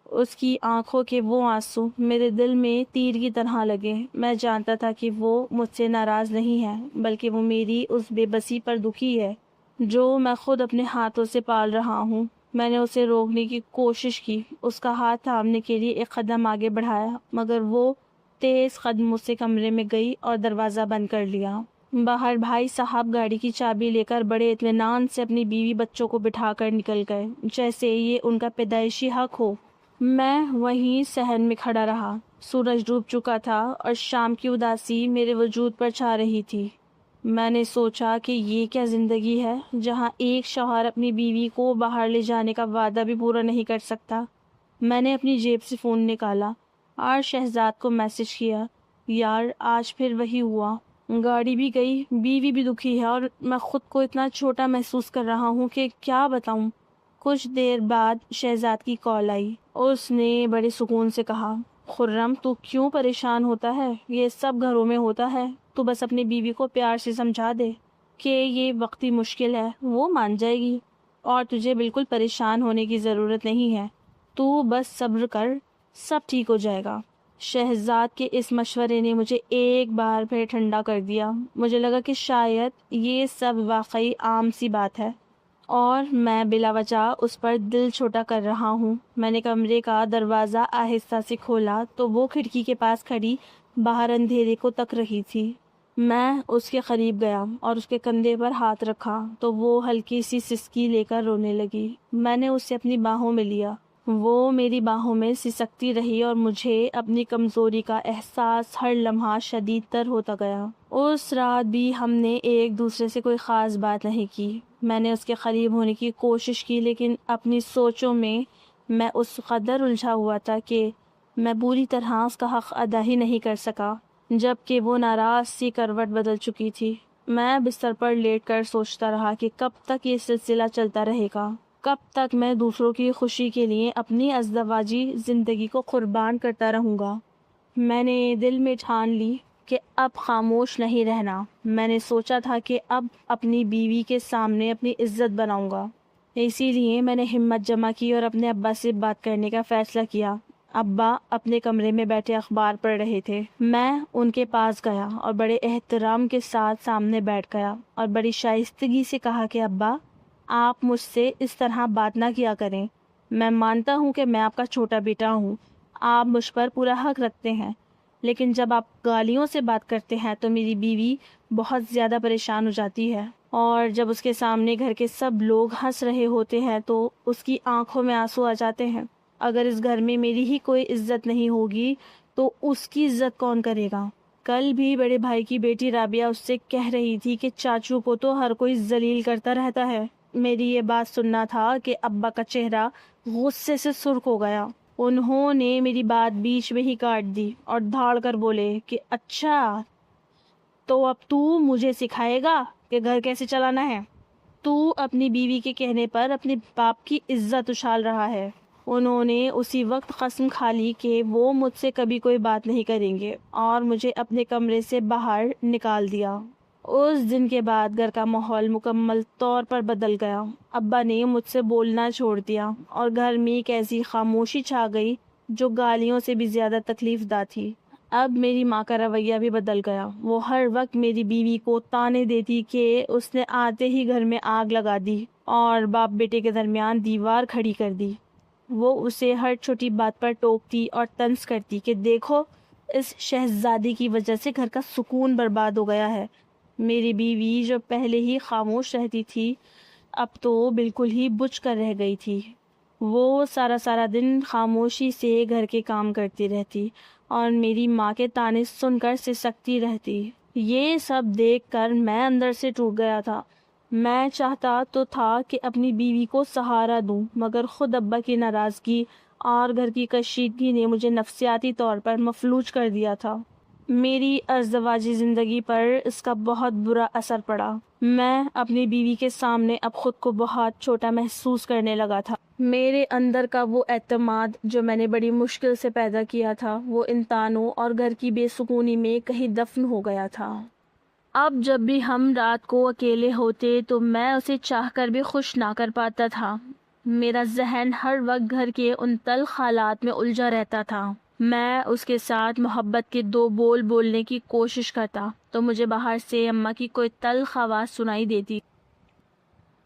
اس کی آنکھوں کے وہ آنسو میرے دل میں تیر کی طرح لگے۔ میں جانتا تھا کہ وہ مجھ سے ناراض نہیں ہے، بلکہ وہ میری اس بے بسی پر دکھی ہے جو میں خود اپنے ہاتھوں سے پال رہا ہوں۔ میں نے اسے روکنے کی کوشش کی، اس کا ہاتھ تھامنے کے لیے ایک قدم آگے بڑھایا، مگر وہ تیز قدموں سے کمرے میں گئی اور دروازہ بند کر لیا۔ باہر بھائی صاحب گاڑی کی چابی لے کر بڑے اطمینان سے اپنی بیوی بچوں کو بٹھا کر نکل گئے، جیسے یہ ان کا پیدائشی حق ہو۔ میں وہیں صحن میں کھڑا رہا۔ سورج ڈوب چکا تھا اور شام کی اداسی میرے وجود پر چھا رہی تھی۔ میں نے سوچا کہ یہ کیا زندگی ہے جہاں ایک شوہر اپنی بیوی کو باہر لے جانے کا وعدہ بھی پورا نہیں کر سکتا۔ میں نے اپنی جیب سے فون نکالا اور شہزاد کو میسج کیا، یار آج پھر وہی ہوا، گاڑی بھی گئی، بیوی بھی دکھی ہے اور میں خود کو اتنا چھوٹا محسوس کر رہا ہوں کہ کیا بتاؤں۔ کچھ دیر بعد شہزاد کی کال آئی۔ اس نے بڑے سکون سے کہا، خرم تو کیوں پریشان ہوتا ہے، یہ سب گھروں میں ہوتا ہے، تو بس اپنی بیوی کو پیار سے سمجھا دے کہ یہ وقتی مشکل ہے، وہ مان جائے گی اور تجھے بالکل پریشان ہونے کی ضرورت نہیں ہے، تو بس صبر کر، سب ٹھیک ہو جائے گا۔ شہزاد کے اس مشورے نے مجھے ایک بار پھر ٹھنڈا کر دیا۔ مجھے لگا کہ شاید یہ سب واقعی عام سی بات ہے اور میں بلا وجہ اس پر دل چھوٹا کر رہا ہوں۔ میں نے کمرے کا دروازہ آہستہ سے کھولا تو وہ کھڑکی کے پاس کھڑی باہر اندھیرے کو تک رہی تھی۔ میں اس کے قریب گیا اور اس کے کندھے پر ہاتھ رکھا تو وہ ہلکی سی سسکی لے کر رونے لگی۔ میں نے اسے اپنی باہوں میں لیا، وہ میری باہوں میں سسکتی رہی اور مجھے اپنی کمزوری کا احساس ہر لمحہ شدید تر ہوتا گیا۔ اس رات بھی ہم نے ایک دوسرے سے کوئی خاص بات نہیں کی۔ میں نے اس کے قریب ہونے کی کوشش کی، لیکن اپنی سوچوں میں اس قدر الجھا ہوا تھا کہ میں پوری طرح اس کا حق ادا ہی نہیں کر سکا، جبکہ وہ ناراض سی کروٹ بدل چکی تھی۔ میں بستر پر لیٹ کر سوچتا رہا کہ کب تک یہ سلسلہ چلتا رہے گا، کب تک میں دوسروں کی خوشی کے لیے اپنی ازدواجی زندگی کو قربان کرتا رہوں گا۔ میں نے دل میں ٹھان لی کہ اب خاموش نہیں رہنا۔ میں نے سوچا تھا کہ اب اپنی بیوی کے سامنے اپنی عزت بناؤں گا، اسی لیے میں نے ہمت جمع کی اور اپنے ابا سے بات کرنے کا فیصلہ کیا۔ ابا اپنے کمرے میں بیٹھے اخبار پڑھ رہے تھے۔ میں ان کے پاس گیا اور بڑے احترام کے ساتھ سامنے بیٹھ گیا اور بڑی شائستگی سے کہا کہ ابا، آپ مجھ سے اس طرح بات نہ کیا کریں۔ میں مانتا ہوں کہ میں آپ کا چھوٹا بیٹا ہوں، آپ مجھ پر پورا حق رکھتے ہیں، لیکن جب آپ گالیوں سے بات کرتے ہیں تو میری بیوی بہت زیادہ پریشان ہو جاتی ہے، اور جب اس کے سامنے گھر کے سب لوگ ہنس رہے ہوتے ہیں تو اس کی آنکھوں میں آنسو آ جاتے ہیں۔ اگر اس گھر میں میری ہی کوئی عزت نہیں ہوگی تو اس کی عزت کون کرے گا؟ کل بھی بڑے بھائی کی بیٹی رابعہ اس سے کہہ رہی تھی کہ چاچو کو تو ہر کوئی ذلیل کرتا رہتا ہے۔ میری یہ بات سننا تھا کہ ابا کا چہرہ غصے سے سرخ ہو گیا۔ انہوں نے میری بات بیچ میں ہی کاٹ دی اور دھاڑ کر بولے کہ اچھا، تو اب تو مجھے سکھائے گا کہ گھر کیسے چلانا ہے؟ تو اپنی بیوی کے کہنے پر اپنے باپ کی عزت اچھال رہا ہے۔ انہوں نے اسی وقت قسم کھا لی کہ وہ مجھ سے کبھی کوئی بات نہیں کریں گے اور مجھے اپنے کمرے سے باہر نکال دیا۔ اس دن کے بعد گھر کا ماحول مکمل طور پر بدل گیا۔ ابا نے مجھ سے بولنا چھوڑ دیا اور گھر میں ایک ایسی خاموشی چھا گئی جو گالیوں سے بھی زیادہ تکلیف دہ تھی۔ اب میری ماں کا رویہ بھی بدل گیا۔ وہ ہر وقت میری بیوی کو طعنے دیتی کہ اس نے آتے ہی گھر میں آگ لگا دی اور باپ بیٹے کے درمیان دیوار کھڑی کر دی۔ وہ اسے ہر چھوٹی بات پر ٹوکتی اور طنز کرتی کہ دیکھو، اس شہزادی کی وجہ سے گھر کا سکون برباد ہو گیا ہے۔ میری بیوی جو پہلے ہی خاموش رہتی تھی اب تو بالکل ہی بجھ کر رہ گئی تھی۔ وہ سارا دن خاموشی سے گھر کے کام کرتی رہتی اور میری ماں کے طعنے سن کر سسکتی رہتی۔ یہ سب دیکھ کر میں اندر سے ٹوٹ گیا تھا۔ میں چاہتا تو تھا کہ اپنی بیوی کو سہارا دوں، مگر خود ابا کی ناراضگی اور گھر کی کشیدگی نے مجھے نفسیاتی طور پر مفلوج کر دیا تھا۔ میری ازدواجی زندگی پر اس کا بہت برا اثر پڑا۔ میں اپنی بیوی کے سامنے اب خود کو بہت چھوٹا محسوس کرنے لگا تھا۔ میرے اندر کا وہ اعتماد جو میں نے بڑی مشکل سے پیدا کیا تھا، وہ ان طعنوں اور گھر کی بے سکونی میں کہیں دفن ہو گیا تھا۔ اب جب بھی ہم رات کو اکیلے ہوتے تو میں اسے چاہ کر بھی خوش نہ کر پاتا تھا۔ میرا ذہن ہر وقت گھر کے ان تلخ حالات میں الجھا رہتا تھا۔ میں اس کے ساتھ محبت کے دو بول بولنے کی کوشش کرتا تو مجھے باہر سے اماں کی کوئی تلخ آواز سنائی دیتی۔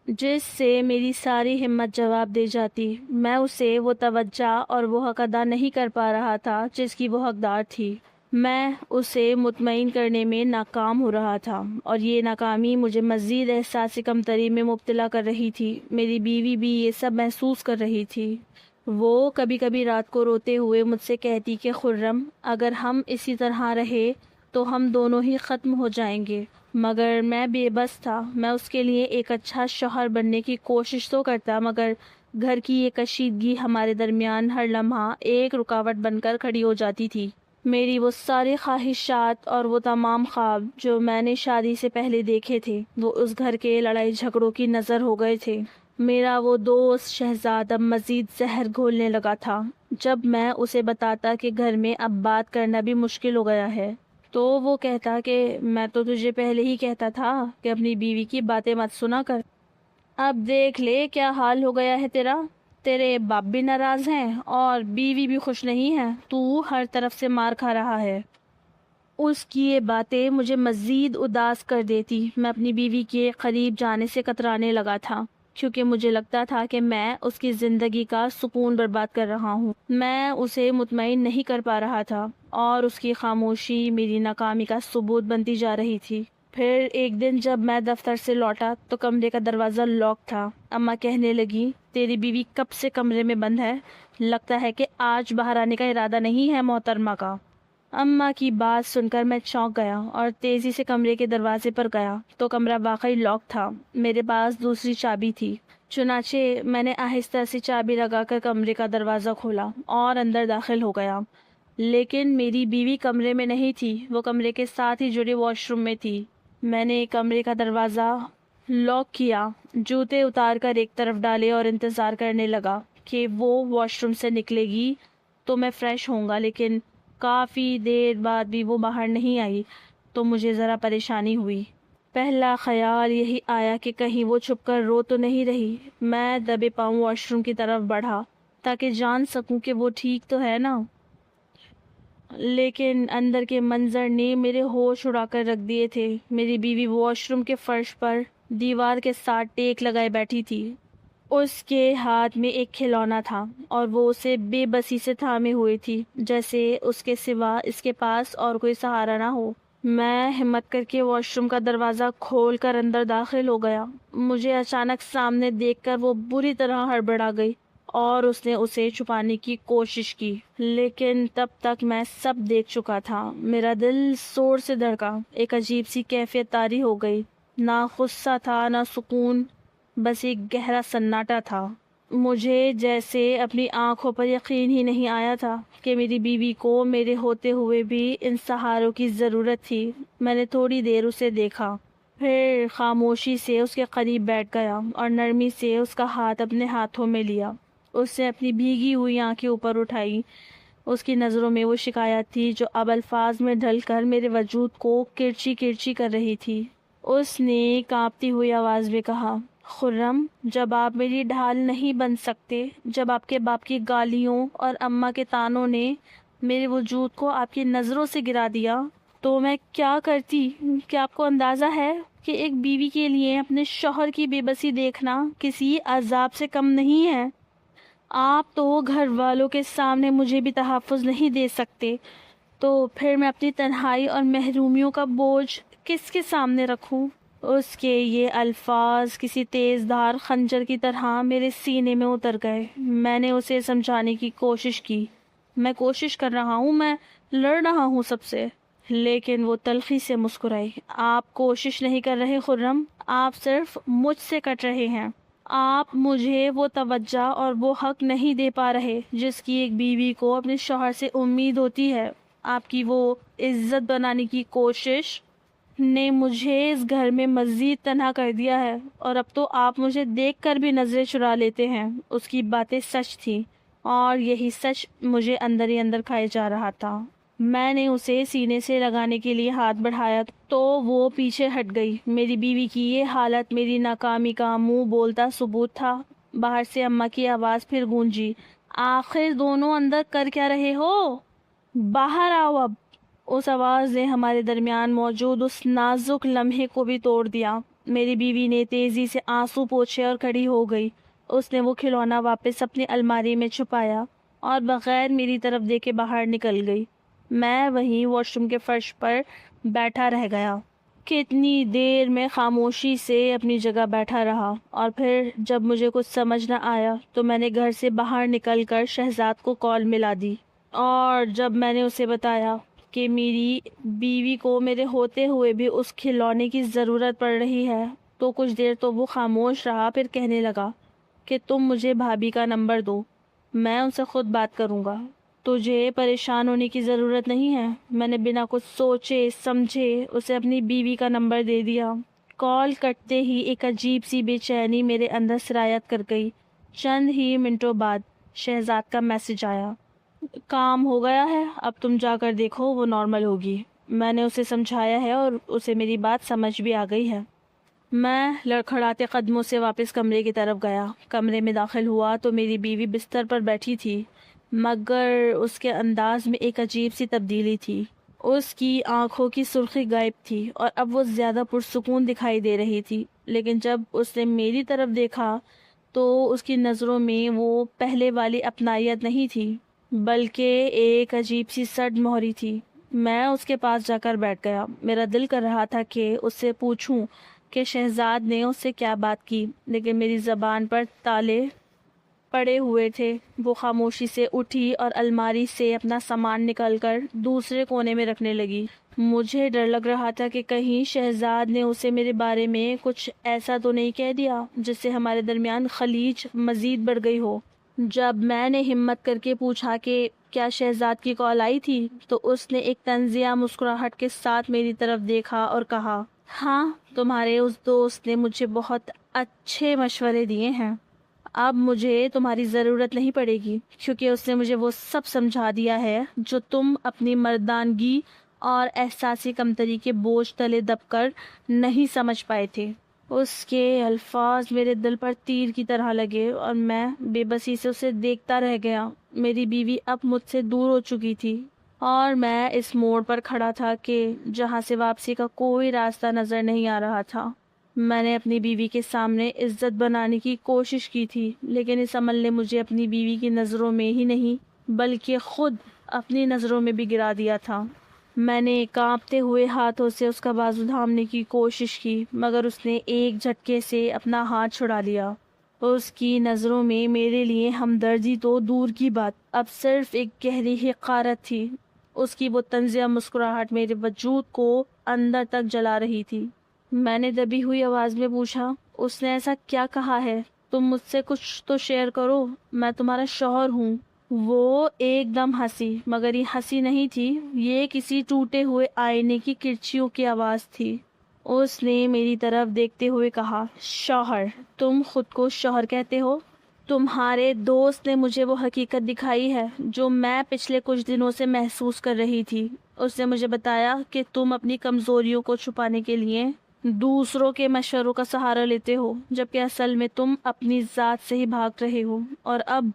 جس سے میری ساری ہمت جواب دے جاتی۔ میں اسے وہ توجہ اور وہ حق ادا نہیں کر پا رہا تھا جس کی وہ حقدار تھی۔ میں اسے مطمئن کرنے میں ناکام ہو رہا تھا اور یہ ناکامی مجھے مزید احساس کمتری میں مبتلا کر رہی تھی۔ میری بیوی بھی یہ سب محسوس کر رہی تھی۔ وہ کبھی کبھی رات کو روتے ہوئے مجھ سے کہتی کہ خرم، اگر ہم اسی طرح رہے تو ہم دونوں ہی ختم ہو جائیں گے۔ مگر میں بے بس تھا۔ میں اس کے لیے ایک اچھا شوہر بننے کی کوشش تو کرتا، مگر گھر کی یہ کشیدگی ہمارے درمیان ہر لمحہ ایک رکاوٹ بن کر کھڑی ہو جاتی تھی۔ میری وہ ساری خواہشات اور وہ تمام خواب جو میں نے شادی سے پہلے دیکھے تھے، وہ اس گھر کے لڑائی جھگڑوں کی نظر ہو گئے تھے۔ میرا وہ دوست شہزاد اب مزید زہر گھولنے لگا تھا۔ جب میں اسے بتاتا کہ گھر میں اب بات کرنا بھی مشکل ہو گیا ہے تو وہ کہتا کہ میں تو تجھے پہلے ہی کہتا تھا کہ اپنی بیوی کی باتیں مت سنا کر۔ اب دیکھ لے کیا حال ہو گیا ہے تیرا۔ تیرے باپ بھی ناراض ہیں اور بیوی بھی خوش نہیں ہے۔ تو ہر طرف سے مار کھا رہا ہے۔ اس کی یہ باتیں مجھے مزید اداس کر دیتی۔ میں اپنی بیوی کے قریب جانے سے کترانے لگا تھا کیونکہ مجھے لگتا تھا کہ میں اس کی زندگی کا سکون برباد کر رہا ہوں۔ میں اسے مطمئن نہیں کر پا رہا تھا اور اس کی خاموشی میری ناکامی کا ثبوت بنتی جا رہی تھی۔ پھر ایک دن جب میں دفتر سے لوٹا تو کمرے کا دروازہ لاک تھا۔ اماں کہنے لگی، تیری بیوی کب سے کمرے میں بند ہے؟ لگتا ہے کہ آج باہر آنے کا ارادہ نہیں ہے محترمہ کا۔ اماں کی بات سن کر میں چونک گیا اور تیزی سے کمرے کے دروازے پر گیا تو کمرہ واقعی لاک تھا۔ میرے پاس دوسری چابی تھی، چنانچہ میں نے آہستہ سے چابی لگا کر کمرے کا دروازہ کھولا اور اندر داخل ہو گیا۔ لیکن میری بیوی کمرے میں نہیں تھی، وہ کمرے کے ساتھ ہی جڑے واش روم میں تھی۔ میں نے کمرے کا دروازہ لاک کیا، جوتے اتار کر ایک طرف ڈالے اور انتظار کرنے لگا کہ وہ واش روم سے نکلے گی تو میں فریش ہوں گا، لیکن کافی دیر بعد بھی وہ باہر نہیں آئی تو مجھے ذرا پریشانی ہوئی۔ پہلا خیال یہی آیا کہ کہیں وہ چھپ کر رو تو نہیں رہی۔ میں دبے پاؤں واش روم کی طرف بڑھا تاکہ جان سکوں کہ وہ ٹھیک تو ہے نا، لیکن اندر کے منظر نے میرے ہوش اڑا کر رکھ دیے تھے۔ میری بیوی واش روم کے فرش پر دیوار کے ساتھ ٹیک لگائے بیٹھی تھی۔ اس کے ہاتھ میں ایک کھلونا تھا اور وہ اسے بے بسی سے تھامے ہوئی تھی، جیسے اس کے سوا اس کے پاس اور کوئی سہارا نہ ہو۔ میں ہمت کر کے واش روم کا دروازہ کھول کر اندر داخل ہو گیا۔ مجھے اچانک سامنے دیکھ کر وہ بری طرح ہڑبڑا گئی اور اس نے اسے چھپانے کی کوشش کی، لیکن تب تک میں سب دیکھ چکا تھا۔ میرا دل زور سے دھڑکا، ایک عجیب سی کیفیت طاری ہو گئی۔ نہ غصہ تھا نہ سکون، بس ایک گہرا سناٹا تھا۔ مجھے جیسے اپنی آنکھوں پر یقین ہی نہیں آیا تھا کہ میری بیوی کو میرے ہوتے ہوئے بھی ان سہاروں کی ضرورت تھی۔ میں نے تھوڑی دیر اسے دیکھا، پھر خاموشی سے اس کے قریب بیٹھ گیا اور نرمی سے اس کا ہاتھ اپنے ہاتھوں میں لیا۔ اس نے اپنی بھیگی ہوئی آنکھیں اوپر اٹھائی۔ اس کی نظروں میں وہ شکایت تھی جو اب الفاظ میں ڈھل کر میرے وجود کو کرچی کرچی کر رہی تھی۔ اس نے کانپتی ہوئی آواز میں کہا، خرم، جب آپ میری ڈھال نہیں بن سکتے، جب آپ کے باپ کی گالیوں اور اماں کے طعنوں نے میرے وجود کو آپ کی نظروں سے گرا دیا، تو میں کیا کرتی؟ کیا آپ کو اندازہ ہے کہ ایک بیوی کے لیے اپنے شوہر کی بے بسی دیکھنا کسی عذاب سے کم نہیں ہے؟ آپ تو گھر والوں کے سامنے مجھے بھی تحفظ نہیں دے سکتے، تو پھر میں اپنی تنہائی اور محرومیوں کا بوجھ کس کے سامنے رکھوں؟ اس کے یہ الفاظ کسی تیز دھار خنجر کی طرح میرے سینے میں اتر گئے۔ میں نے اسے سمجھانے کی کوشش کی، میں کوشش کر رہا ہوں، میں لڑ رہا ہوں سب سے، لیکن وہ تلخی سے مسکرائی۔ آپ کوشش نہیں کر رہے خرم، آپ صرف مجھ سے کٹ رہے ہیں۔ آپ مجھے وہ توجہ اور وہ حق نہیں دے پا رہے جس کی ایک بیوی کو اپنے شوہر سے امید ہوتی ہے۔ آپ کی وہ عزت بنانے کی کوشش نے مجھے اس گھر میں مزید تنہا کر دیا ہے، اور اب تو آپ مجھے دیکھ کر بھی نظریں چرا لیتے ہیں۔ اس کی باتیں سچ تھیں اور یہی سچ مجھے اندر ہی اندر کھائے جا رہا تھا۔ میں نے اسے سینے سے لگانے کے لیے ہاتھ بڑھایا تو وہ پیچھے ہٹ گئی۔ میری بیوی کی یہ حالت میری ناکامی کا منہ بولتا ثبوت تھا۔ باہر سے اماں کی آواز پھر گونجی، آخر دونوں اندر کر کیا رہے ہو؟ باہر آؤ اب۔ اس آواز نے ہمارے درمیان موجود اس نازک لمحے کو بھی توڑ دیا۔ میری بیوی نے تیزی سے آنسو پوچھے اور کھڑی ہو گئی۔ اس نے وہ کھلونا واپس اپنی الماری میں چھپایا اور بغیر میری طرف دیکھے باہر نکل گئی۔ میں وہیں واش روم کے فرش پر بیٹھا رہ گیا۔ کتنی دیر میں خاموشی سے اپنی جگہ بیٹھا رہا، اور پھر جب مجھے کچھ سمجھ نہ آیا تو میں نے گھر سے باہر نکل کر شہزاد کو کال ملا دی، اور جب میں نے اسے بتایا کہ میری بیوی کو میرے ہوتے ہوئے بھی اس کھلونے کی ضرورت پڑ رہی ہے تو کچھ دیر تو وہ خاموش رہا، پھر کہنے لگا کہ تم مجھے بھابھی کا نمبر دو، میں ان سے خود بات کروں گا، تجھے پریشان ہونے کی ضرورت نہیں ہے۔ میں نے بنا کچھ سوچے سمجھے اسے اپنی بیوی کا نمبر دے دیا۔ کال کٹتے ہی ایک عجیب سی بے چینی میرے اندر سرایت کر گئی۔ چند ہی منٹوں بعد شہزاد کا میسج آیا، کام ہو گیا ہے، اب تم جا کر دیکھو، وہ نارمل ہوگی۔ میں نے اسے سمجھایا ہے اور اسے میری بات سمجھ بھی آ گئی ہے۔ میں لڑکھڑاتے قدموں سے واپس کمرے کی طرف گیا۔ کمرے میں داخل ہوا تو میری بیوی بستر پر بیٹھی تھی، مگر اس کے انداز میں ایک عجیب سی تبدیلی تھی۔ اس کی آنکھوں کی سرخی غائب تھی اور اب وہ زیادہ پرسکون دکھائی دے رہی تھی، لیکن جب اس نے میری طرف دیکھا تو اس کی نظروں میں وہ پہلے والی اپنائیت نہیں تھی، بلکہ ایک عجیب سی سرد مہری تھی۔ میں اس کے پاس جا کر بیٹھ گیا۔ میرا دل کر رہا تھا کہ اس سے پوچھوں کہ شہزاد نے اس سے کیا بات کی، لیکن میری زبان پر تالے پڑے ہوئے تھے۔ وہ خاموشی سے اٹھی اور الماری سے اپنا سامان نکال کر دوسرے کونے میں رکھنے لگی۔ مجھے ڈر لگ رہا تھا کہ کہیں شہزاد نے اسے میرے بارے میں کچھ ایسا تو نہیں کہہ دیا جس سے ہمارے درمیان خلیج مزید بڑھ گئی ہو۔ جب میں نے ہمت کر کے پوچھا کہ کیا شہزاد کی کال آئی تھی تو اس نے ایک طنزیہ مسکراہٹ کے ساتھ میری طرف دیکھا اور کہا، ہاں، تمہارے اس دوست نے مجھے بہت اچھے مشورے دیے ہیں۔ اب مجھے تمہاری ضرورت نہیں پڑے گی، کیونکہ اس نے مجھے وہ سب سمجھا دیا ہے جو تم اپنی مردانگی اور احساسی کمتری کے بوجھ تلے دب کر نہیں سمجھ پائے تھے۔ اس کے الفاظ میرے دل پر تیر کی طرح لگے اور میں بے بسی سے اسے دیکھتا رہ گیا۔ میری بیوی اب مجھ سے دور ہو چکی تھی اور میں اس موڑ پر کھڑا تھا کہ جہاں سے واپسی کا کوئی راستہ نظر نہیں آ رہا تھا۔ میں نے اپنی بیوی کے سامنے عزت بنانے کی کوشش کی تھی، لیکن اس عمل نے مجھے اپنی بیوی کی نظروں میں ہی نہیں بلکہ خود اپنی نظروں میں بھی گرا دیا تھا۔ میں نے کانپتے ہوئے ہاتھوں سے اس کا بازو تھامنے کی کوشش کی، مگر اس نے ایک جھٹکے سے اپنا ہاتھ چھڑا لیا۔ اس کی نظروں میں میرے لیے ہمدردی تو دور کی بات، اب صرف ایک گہری حقارت تھی۔ اس کی وہ طنزیہ مسکراہٹ میرے وجود کو اندر تک جلا رہی تھی۔ میں نے دبی ہوئی آواز میں پوچھا، اس نے ایسا کیا کہا ہے؟ تم مجھ سے کچھ تو شیئر کرو، میں تمہارا شوہر ہوں۔ وہ ایک دم ہنسی، مگر یہ ہنسی نہیں تھی، یہ کسی ٹوٹے ہوئے آئینے کی کرچیوں کی آواز تھی۔ اس نے میری طرف دیکھتے ہوئے کہا، شوہر؟ تم خود کو شوہر کہتے ہو؟ تمہارے دوست نے مجھے وہ حقیقت دکھائی ہے جو میں پچھلے کچھ دنوں سے محسوس کر رہی تھی۔ اس نے مجھے بتایا کہ تم اپنی کمزوریوں کو چھپانے کے لیے دوسروں کے مشوروں کا سہارا لیتے ہو، جبکہ اصل میں تم اپنی ذات سے ہی بھاگ رہے ہو، اور اب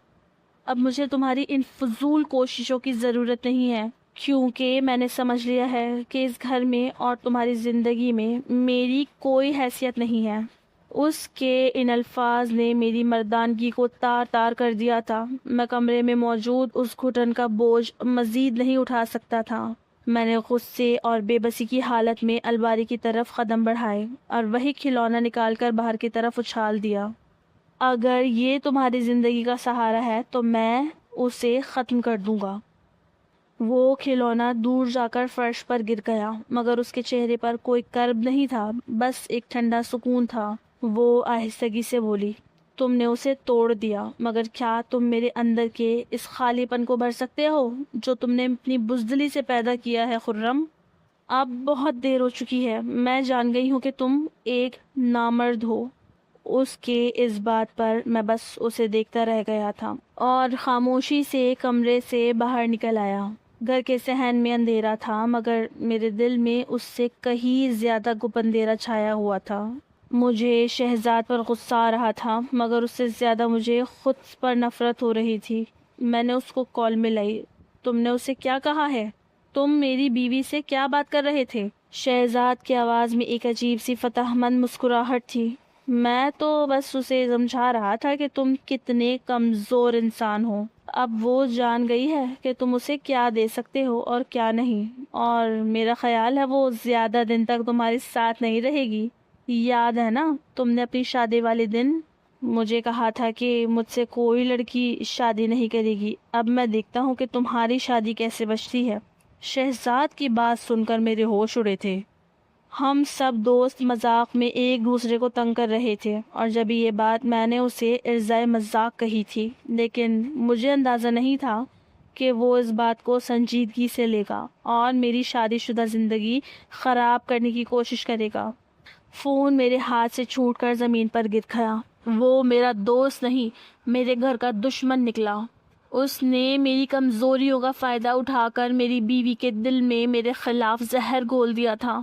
مجھے تمہاری ان فضول کوششوں کی ضرورت نہیں ہے، کیونکہ میں نے سمجھ لیا ہے کہ اس گھر میں اور تمہاری زندگی میں میری کوئی حیثیت نہیں ہے۔ اس کے ان الفاظ نے میری مردانگی کو تار تار کر دیا تھا۔ میں کمرے میں موجود اس گھٹن کا بوجھ مزید نہیں اٹھا سکتا تھا۔ میں نے غصے اور بے بسی کی حالت میں الماری کی طرف قدم بڑھائے اور وہی کھلونا نکال کر باہر کی طرف اچھال دیا۔ اگر یہ تمہاری زندگی کا سہارا ہے تو میں اسے ختم کر دوں گا۔ وہ کھلونا دور جا کر فرش پر گر گیا، مگر اس کے چہرے پر کوئی کرب نہیں تھا، بس ایک ٹھنڈا سکون تھا۔ وہ آہستگی سے بولی، تم نے اسے توڑ دیا، مگر کیا تم میرے اندر کے اس خالی پن کو بھر سکتے ہو جو تم نے اپنی بزدلی سے پیدا کیا ہے خرم؟ اب بہت دیر ہو چکی ہے، میں جان گئی ہوں کہ تم ایک نامرد ہو۔ اس کے اس بات پر میں بس اسے دیکھتا رہ گیا تھا اور خاموشی سے کمرے سے باہر نکل آیا۔ گھر کے صحن میں اندھیرا تھا، مگر میرے دل میں اس سے کہیں زیادہ گپ اندھیرا چھایا ہوا تھا۔ مجھے شہزاد پر غصہ آ رہا تھا، مگر اس سے زیادہ مجھے خود پر نفرت ہو رہی تھی۔ میں نے اس کو کال ملائی۔ تم نے اسے کیا کہا ہے؟ تم میری بیوی سے کیا بات کر رہے تھے؟ شہزاد کی آواز میں ایک عجیب سی فتح مند مسکراہٹ تھی۔ میں تو بس اسے سمجھا رہا تھا کہ تم کتنے کمزور انسان ہو۔ اب وہ جان گئی ہے کہ تم اسے کیا دے سکتے ہو اور کیا نہیں، اور میرا خیال ہے وہ زیادہ دن تک تمہارے ساتھ نہیں رہے گی۔ یاد ہے نا تم نے اپنی شادی والے دن مجھے کہا تھا کہ مجھ سے کوئی لڑکی شادی نہیں کرے گی؟ اب میں دیکھتا ہوں کہ تمہاری شادی کیسے بچتی ہے۔ شہزاد کی بات سن کر میرے ہوش اڑے تھے۔ ہم سب دوست مذاق میں ایک دوسرے کو تنگ کر رہے تھے، اور جب یہ بات میں نے اسے ارزائے مذاق کہی تھی، لیکن مجھے اندازہ نہیں تھا کہ وہ اس بات کو سنجیدگی سے لے گا اور میری شادی شدہ زندگی خراب کرنے کی کوشش کرے گا۔ فون میرے ہاتھ سے چھوٹ کر زمین پر گر گیا۔ وہ میرا دوست نہیں، میرے گھر کا دشمن نکلا۔ اس نے میری کمزوریوں کا فائدہ اٹھا کر میری بیوی کے دل میں میرے خلاف زہر گھول دیا تھا۔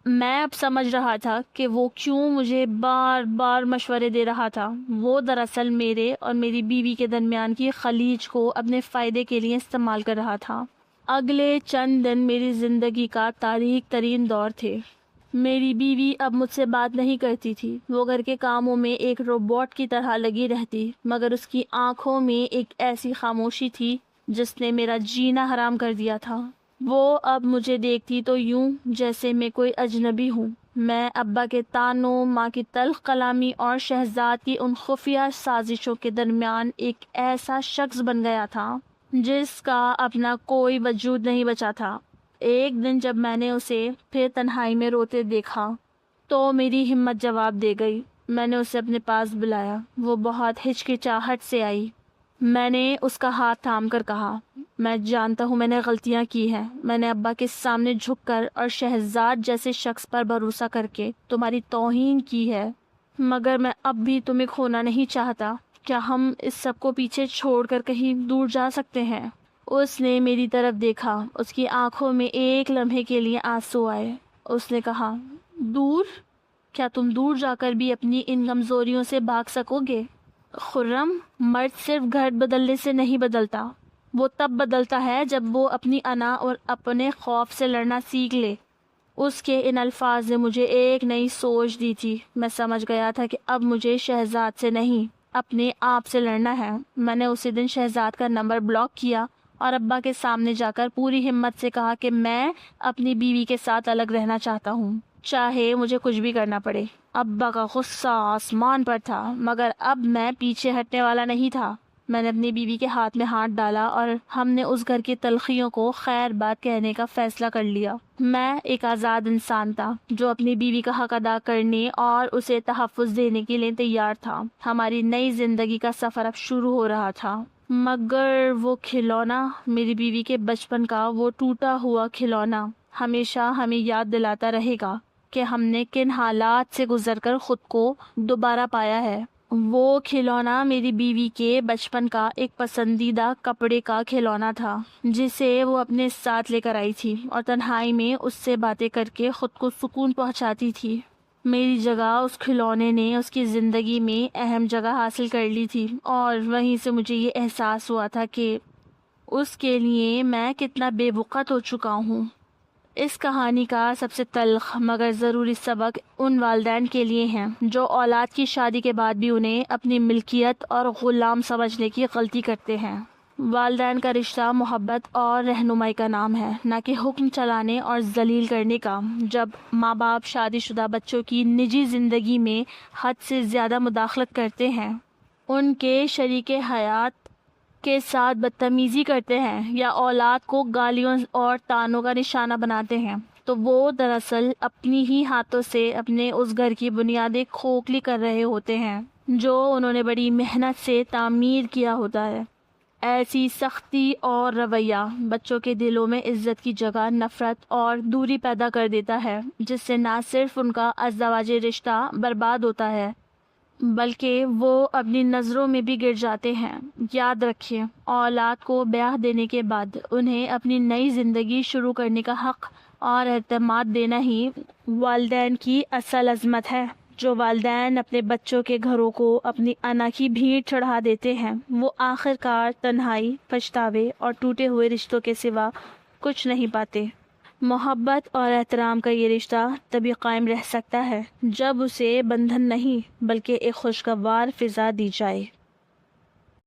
میں اب سمجھ رہا تھا کہ وہ کیوں مجھے بار بار مشورے دے رہا تھا۔ وہ دراصل میرے اور میری بیوی کے درمیان کی خلیج کو اپنے فائدے کے لیے استعمال کر رہا تھا۔ اگلے چند دن میری زندگی کا تاریک ترین دور تھے۔ میری بیوی اب مجھ سے بات نہیں کرتی تھی۔ وہ گھر کے کاموں میں ایک روبوٹ کی طرح لگی رہتی، مگر اس کی آنکھوں میں ایک ایسی خاموشی تھی جس نے میرا جینا حرام کر دیا تھا۔ وہ اب مجھے دیکھتی تو یوں جیسے میں کوئی اجنبی ہوں۔ میں ابا کے طعنوں، ماں کی تلخ کلامی اور شہزاد کی ان خفیہ سازشوں کے درمیان ایک ایسا شخص بن گیا تھا جس کا اپنا کوئی وجود نہیں بچا تھا۔ ایک دن جب میں نے اسے پھر تنہائی میں روتے دیکھا تو میری ہمت جواب دے گئی۔ میں نے اسے اپنے پاس بلایا۔ وہ بہت ہچکچاہٹ سے آئی۔ میں نے اس کا ہاتھ تھام کر کہا، میں جانتا ہوں میں نے غلطیاں کی ہیں۔ میں نے ابا کے سامنے جھک کر اور شہزاد جیسے شخص پر بھروسہ کر کے تمہاری توہین کی ہے، مگر میں اب بھی تمہیں کھونا نہیں چاہتا۔ کیا ہم اس سب کو پیچھے چھوڑ کر کہیں دور جا سکتے ہیں؟ اس نے میری طرف دیکھا۔ اس کی آنکھوں میں ایک لمحے کے لیے آنسو آئے۔ اس نے کہا، دور؟ کیا تم دور جا کر بھی اپنی ان کمزوریوں سے بھاگ سکو گے؟ خرم، مرد صرف گھر بدلنے سے نہیں بدلتا، وہ تب بدلتا ہے جب وہ اپنی انا اور اپنے خوف سے لڑنا سیکھ لے۔ اس کے ان الفاظ نے مجھے ایک نئی سوچ دی تھی۔ میں سمجھ گیا تھا کہ اب مجھے شہزاد سے نہیں، اپنے آپ سے لڑنا ہے۔ میں نے اسی دن شہزاد کا نمبر بلاک کیا اور ابا کے سامنے جا کر پوری ہمت سے کہا کہ میں اپنی بیوی کے ساتھ الگ رہنا چاہتا ہوں، چاہے مجھے کچھ بھی کرنا پڑے۔ ابا کا غصہ آسمان پر تھا، مگر اب میں پیچھے ہٹنے والا نہیں تھا۔ میں نے اپنی بیوی کے ہاتھ میں ہاتھ ڈالا اور ہم نے اس گھر کی تلخیوں کو خیر بات کہنے کا فیصلہ کر لیا۔ میں ایک آزاد انسان تھا جو اپنی بیوی کا حق ادا کرنے اور اسے تحفظ دینے کے لیے تیار تھا۔ ہماری نئی زندگی کا سفر اب شروع ہو رہا تھا، مگر وہ کھلونا، میری بیوی کے بچپن کا وہ ٹوٹا ہوا کھلونا، ہمیشہ ہمیں یاد دلاتا رہے گا کہ ہم نے کن حالات سے گزر کر خود کو دوبارہ پایا ہے۔ وہ کھلونا میری بیوی کے بچپن کا ایک پسندیدہ کپڑے کا کھلونا تھا جسے وہ اپنے ساتھ لے کر آئی تھی اور تنہائی میں اس سے باتیں کر کے خود کو سکون پہنچاتی تھی۔ میری جگہ اس کھلونے نے اس کی زندگی میں اہم جگہ حاصل کر لی تھی، اور وہیں سے مجھے یہ احساس ہوا تھا کہ اس کے لیے میں کتنا بے وقت ہو چکا ہوں۔ اس کہانی کا سب سے تلخ مگر ضروری سبق ان والدین کے لیے ہیں جو اولاد کی شادی کے بعد بھی انہیں اپنی ملکیت اور غلام سمجھنے کی غلطی کرتے ہیں۔ والدین کا رشتہ محبت اور رہنمائی کا نام ہے، نہ کہ حکم چلانے اور ذلیل کرنے کا۔ جب ماں باپ شادی شدہ بچوں کی نجی زندگی میں حد سے زیادہ مداخلت کرتے ہیں، ان کے شریک حیات کے ساتھ بدتمیزی کرتے ہیں یا اولاد کو گالیوں اور طعنوں کا نشانہ بناتے ہیں، تو وہ دراصل اپنی ہی ہاتھوں سے اپنے اس گھر کی بنیادیں کھوکھلی کر رہے ہوتے ہیں جو انہوں نے بڑی محنت سے تعمیر کیا ہوتا ہے۔ ایسی سختی اور رویہ بچوں کے دلوں میں عزت کی جگہ نفرت اور دوری پیدا کر دیتا ہے، جس سے نہ صرف ان کا ازدواجی رشتہ برباد ہوتا ہے بلکہ وہ اپنی نظروں میں بھی گر جاتے ہیں۔ یاد رکھیں، اولاد کو بیاہ دینے کے بعد انہیں اپنی نئی زندگی شروع کرنے کا حق اور اعتماد دینا ہی والدین کی اصل عظمت ہے۔ جو والدین اپنے بچوں کے گھروں کو اپنی انا کی بھیڑ چڑھا دیتے ہیں، وہ آخر کار تنہائی، پچھتاوے اور ٹوٹے ہوئے رشتوں کے سوا کچھ نہیں پاتے۔ محبت اور احترام کا یہ رشتہ تبھی قائم رہ سکتا ہے جب اسے بندھن نہیں بلکہ ایک خوشگوار فضا دی جائے۔